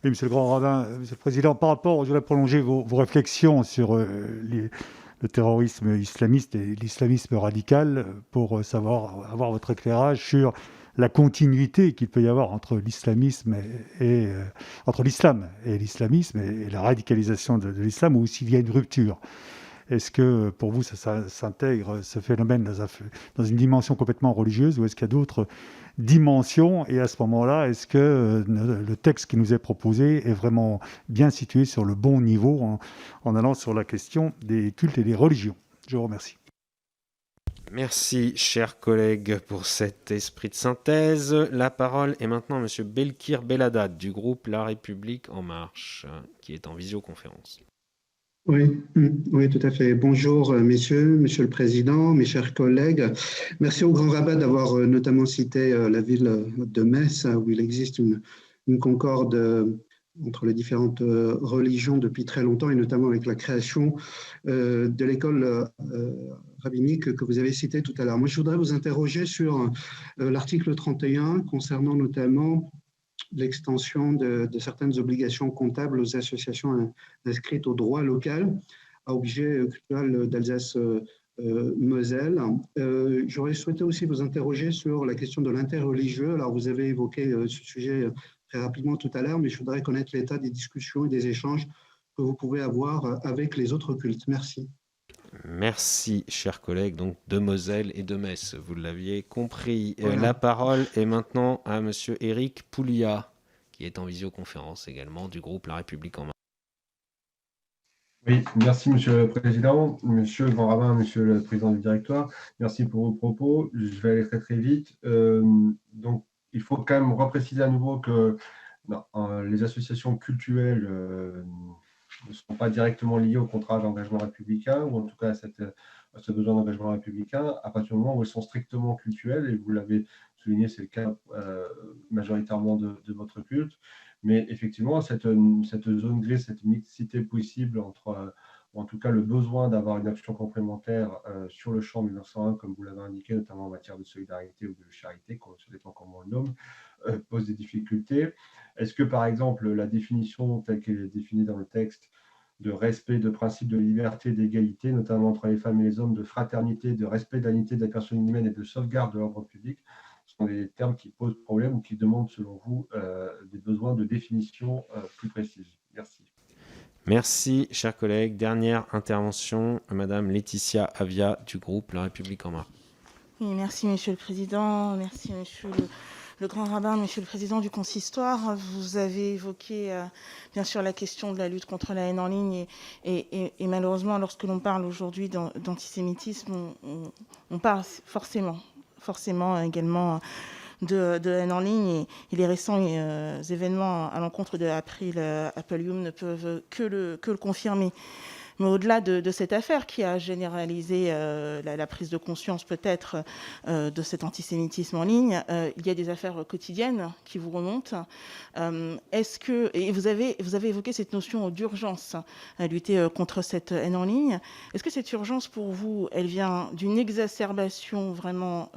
Oui, Monsieur le Grand Rabbin, Monsieur le Président, par rapport, je voudrais prolonger vos réflexions sur le terrorisme islamiste et l'islamisme radical pour avoir votre éclairage sur la continuité qu'il peut y avoir entre l'islamisme entre l'islam et l'islamisme et la radicalisation de l'islam, ou s'il y a une rupture. Est-ce que pour vous ça s'intègre, ce phénomène, dans une dimension complètement religieuse, ou est-ce qu'il y a d'autres dimensions? Et à ce moment-là, est-ce que le texte qui nous est proposé est vraiment bien situé sur le bon niveau en allant sur la question des cultes et des religions? Je vous remercie. Merci, chers collègues, pour cet esprit de synthèse. La parole est maintenant à M. Belkir Belhaddad du groupe La République En Marche, qui est en visioconférence. Oui, tout à fait. Bonjour, messieurs, Monsieur le Président, mes chers collègues. Merci au Grand Rabbin d'avoir notamment cité la ville de Metz, où il existe une concorde entre les différentes religions depuis très longtemps, et notamment avec la création de l'école rabbinique que vous avez citée tout à l'heure. Moi, je voudrais vous interroger sur l'article 31 concernant notamment l'extension de certaines obligations comptables aux associations inscrites au droit local à objet culturel d'Alsace-Moselle. J'aurais souhaité aussi vous interroger sur la question de l'interreligieux. Alors, vous avez évoqué ce sujet très rapidement tout à l'heure, mais je voudrais connaître l'état des discussions et des échanges que vous pouvez avoir avec les autres cultes. Merci. Merci, chers collègues, donc de Moselle et de Metz, vous l'aviez compris. Voilà. La parole est maintenant à M. Éric Pouliat, qui est en visioconférence également du groupe La République En Marche. Oui, merci Monsieur le Président, Monsieur le Grand Rabbin, Monsieur le Président du Directoire. Merci pour vos propos. Je vais aller très très vite. Donc, il faut quand même repréciser à nouveau que les associations cultuelles ne sont pas directement liées au contrat d'engagement républicain, ou en tout cas à ce besoin d'engagement républicain, à partir du moment où elles sont strictement cultuelles, et vous l'avez souligné, c'est le cas majoritairement de votre culte. Mais effectivement, cette zone grise, cette mixité possible entre, ou en tout cas le besoin d'avoir une action complémentaire sur le champ 1901, comme vous l'avez indiqué, notamment en matière de solidarité ou de charité, ça dépend comment on le nomme, pose des difficultés. Est-ce que, par exemple, la définition telle qu'elle est définie dans le texte de respect de principes de liberté, d'égalité, notamment entre les femmes et les hommes, de fraternité, de respect de la dignité de la personne humaine et de sauvegarde de l'ordre public, sont des termes qui posent problème ou qui demandent, selon vous, des besoins de définition plus précises? Merci. Merci, chers collègues. Dernière intervention, Madame Laetitia Avia du groupe La République En Marche. Oui, merci, Monsieur le Président. Merci, Monsieur le Grand Rabbin, Monsieur le Président du Consistoire. Vous avez évoqué, bien sûr, la question de la lutte contre la haine en ligne. Et malheureusement, lorsque l'on parle aujourd'hui d'antisémitisme, on parle forcément également de haine en ligne. Et les récents événements à l'encontre de April Appelium ne peuvent que le confirmer. Mais au-delà de cette affaire qui a généralisé la prise de conscience peut-être de cet antisémitisme en ligne, il y a des affaires quotidiennes qui vous remontent. Et vous avez évoqué cette notion d'urgence à lutter contre cette haine en ligne. Est-ce que cette urgence pour vous, elle vient d'une exacerbation vraiment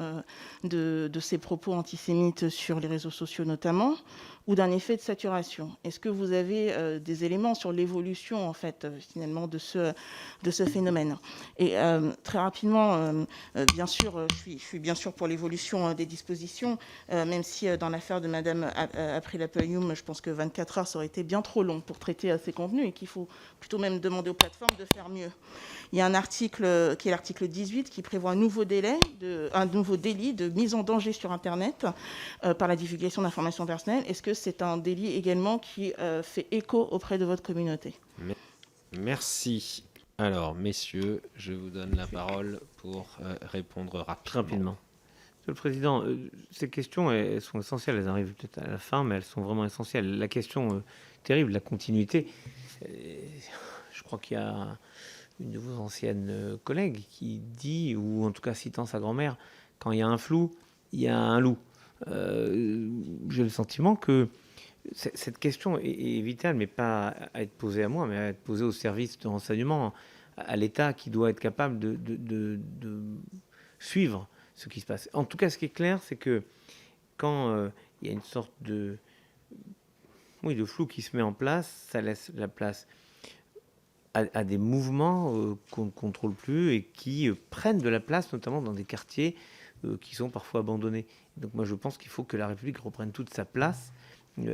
de ces propos antisémites sur les réseaux sociaux notamment, ou d'un effet de saturation? Est-ce que vous avez des éléments sur l'évolution, en fait, finalement, de ce phénomène? Et très rapidement, bien sûr, je suis bien sûr pour l'évolution des dispositions, même si dans l'affaire de Madame April Appelium, je pense que 24 heures, ça aurait été bien trop long pour traiter ces contenus et qu'il faut plutôt même demander aux plateformes de faire mieux. Il y a un article qui est l'article 18 qui prévoit un nouveau délit de mise en danger sur Internet par la divulgation d'informations personnelles. Est-ce que c'est un délit également qui fait écho auprès de votre communauté? Merci. Alors, messieurs, je vous donne la parole pour répondre rapidement. Monsieur le Président, ces questions, elles sont essentielles. Elles arrivent peut-être à la fin, mais elles sont vraiment essentielles. La question terrible, la continuité. Je crois qu'il y a une de vos anciennes collègues qui dit, ou en tout cas citant sa grand-mère, quand il y a un flou, il y a un loup. J'ai le sentiment que cette question est vitale, mais pas à être posée à moi, mais à être posée au service de renseignement, à l'État qui doit être capable de suivre ce qui se passe. En tout cas, ce qui est clair, c'est que quand il y a une sorte de flou qui se met en place, ça laisse la place à des mouvements qu'on ne contrôle plus et qui prennent de la place, notamment dans des quartiers qui sont parfois abandonnés. Donc moi, je pense qu'il faut que la République reprenne toute sa place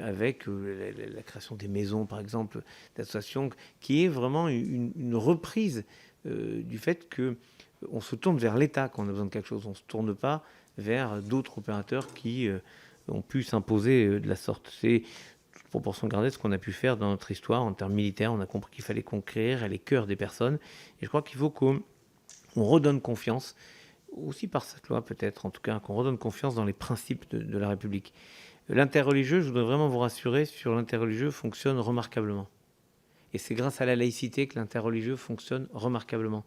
avec la création des maisons, par exemple, d'associations, qui est vraiment une reprise du fait qu'on se tourne vers l'État quand on a besoin de quelque chose. On ne se tourne pas vers d'autres opérateurs qui ont pu s'imposer de la sorte. C'est toute proportion gardée ce qu'on a pu faire dans notre histoire en termes militaires. On a compris qu'il fallait conquérir les cœurs des personnes. Et je crois qu'il faut qu'on redonne confiance, aussi par cette loi peut-être, en tout cas, qu'on redonne confiance dans les principes de la République. L'interreligieux, je voudrais vraiment vous rassurer sur l'interreligieux, fonctionne remarquablement. Et c'est grâce à la laïcité que l'interreligieux fonctionne remarquablement.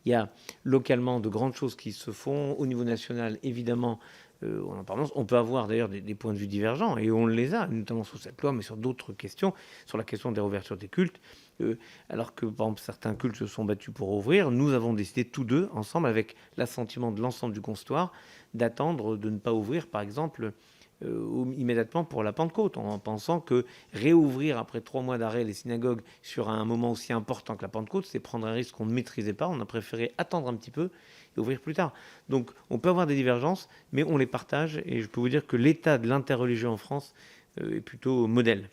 Il y a localement de grandes choses qui se font. Au niveau national, évidemment, on peut avoir d'ailleurs des points de vue divergents, et on les a, notamment sur cette loi, mais sur d'autres questions, sur la question des réouvertures des cultes. Alors que, par exemple, certains cultes se sont battus pour ouvrir, nous avons décidé tous deux, ensemble, avec l'assentiment de l'ensemble du consistoire, d'attendre de ne pas ouvrir, par exemple, immédiatement pour la Pentecôte, en pensant que réouvrir après 3 mois d'arrêt les synagogues sur un moment aussi important que la Pentecôte, c'est prendre un risque qu'on ne maîtrisait pas. On a préféré attendre un petit peu et ouvrir plus tard. Donc on peut avoir des divergences, mais on les partage, et je peux vous dire que l'état de l'interreligieux en France est plutôt modèle.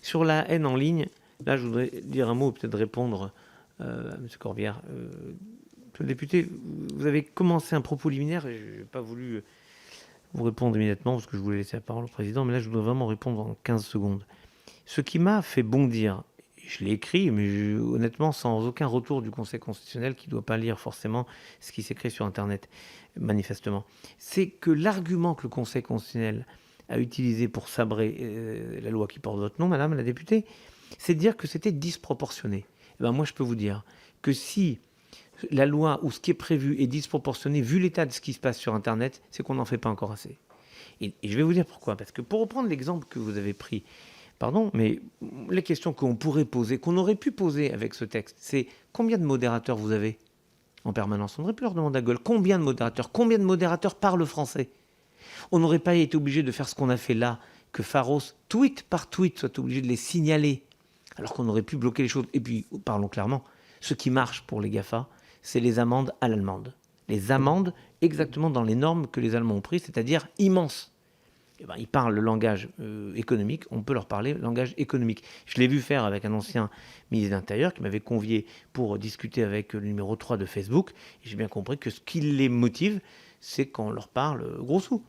Sur la haine en ligne, là je voudrais dire un mot, peut-être répondre à M. Corbière. Monsieur le député, vous avez commencé un propos liminaire et je n'ai pas voulu vous répondre immédiatement parce que je voulais laisser la parole au président, mais là je voudrais vraiment répondre en 15 secondes. Ce qui m'a fait bondir, je l'ai écrit, mais honnêtement sans aucun retour du Conseil constitutionnel, qui ne doit pas lire forcément ce qui s'écrit sur Internet, manifestement, c'est que l'argument que le Conseil constitutionnel a utilisé pour sabrer la loi qui porte votre nom, Madame la députée, c'est de dire que c'était disproportionné. Et ben moi je peux vous dire que si la loi ou ce qui est prévu est disproportionné vu l'état de ce qui se passe sur Internet, c'est qu'on n'en fait pas encore assez. Et je vais vous dire pourquoi. Parce que pour reprendre l'exemple que vous avez pris, pardon, mais les questions qu'on pourrait poser, qu'on aurait pu poser avec ce texte, c'est combien de modérateurs vous avez en permanence? On aurait pu leur demander à gueule combien de modérateurs parlent français. On n'aurait pas été obligé de faire ce qu'on a fait là, que Pharos, tweet par tweet, soit obligé de les signaler, alors qu'on aurait pu bloquer les choses. Et puis, parlons clairement, ce qui marche pour les GAFA, c'est les amendes à l'allemande. Les amendes exactement dans les normes que les Allemands ont prises, c'est-à-dire immenses. ils parlent le langage économique, on peut leur parler le langage économique. Je l'ai vu faire avec un ancien ministre de l'Intérieur qui m'avait convié pour discuter avec le numéro 3 de Facebook. Et j'ai bien compris que ce qui les motive, c'est qu'on leur parle gros sous.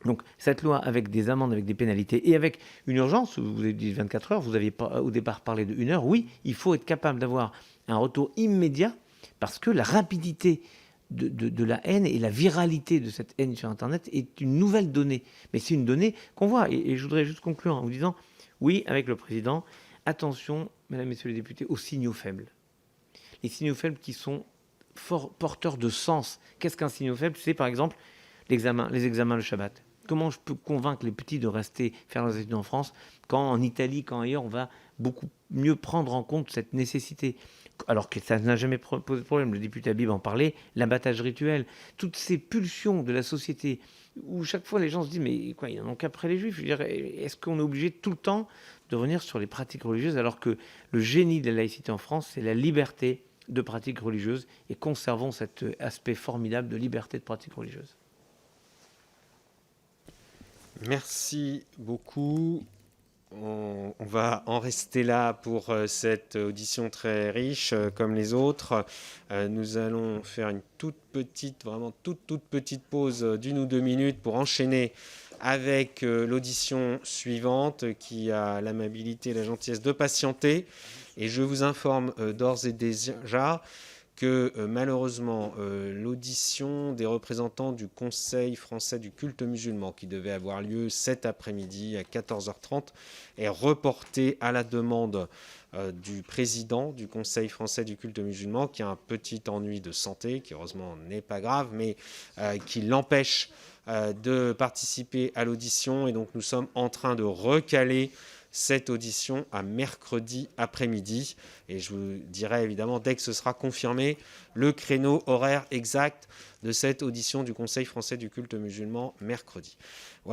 Donc cette loi avec des amendes, avec des pénalités et avec une urgence, vous avez dit 24 heures, vous aviez au départ parlé de 1 heure, oui, il faut être capable d'avoir un retour immédiat parce que la rapidité de la haine et la viralité de cette haine sur Internet est une nouvelle donnée. Mais c'est une donnée qu'on voit. Et je voudrais juste conclure en vous disant, oui, avec le président, attention, mesdames, messieurs les députés, aux signaux faibles. Les signaux faibles qui sont fort porteurs de sens. Qu'est-ce qu'un signal faible? C'est par exemple les examens le Shabbat. Comment je peux convaincre les petits de rester faire leurs études en France quand en Italie, quand ailleurs, on va beaucoup mieux prendre en compte cette nécessité? Alors que ça n'a jamais posé de problème, le député Habib en parlait, l'abattage rituel, toutes ces pulsions de la société où chaque fois les gens se disent mais quoi, il en manque après les juifs. Je veux dire, est-ce qu'on est obligé tout le temps de revenir sur les pratiques religieuses alors que le génie de la laïcité en France, c'est la liberté de pratiques religieuses et conservons cet aspect formidable de liberté de pratiques religieuses. Merci beaucoup. On va en rester là pour cette audition très riche comme les autres. Nous allons faire une toute petite, vraiment toute petite pause d'1 ou 2 minutes pour enchaîner avec l'audition suivante qui a l'amabilité et la gentillesse de patienter. Et je vous informe d'ores et déjà que malheureusement l'audition des représentants du Conseil français du culte musulman qui devait avoir lieu cet après-midi à 14h30 est reportée à la demande du président du Conseil français du culte musulman qui a un petit ennui de santé, qui heureusement n'est pas grave, mais qui l'empêche de participer à l'audition. Et donc nous sommes en train de recaler cette audition à mercredi après-midi. Et je vous dirai évidemment, dès que ce sera confirmé, le créneau horaire exact de cette audition du Conseil français du culte musulman mercredi. Voilà.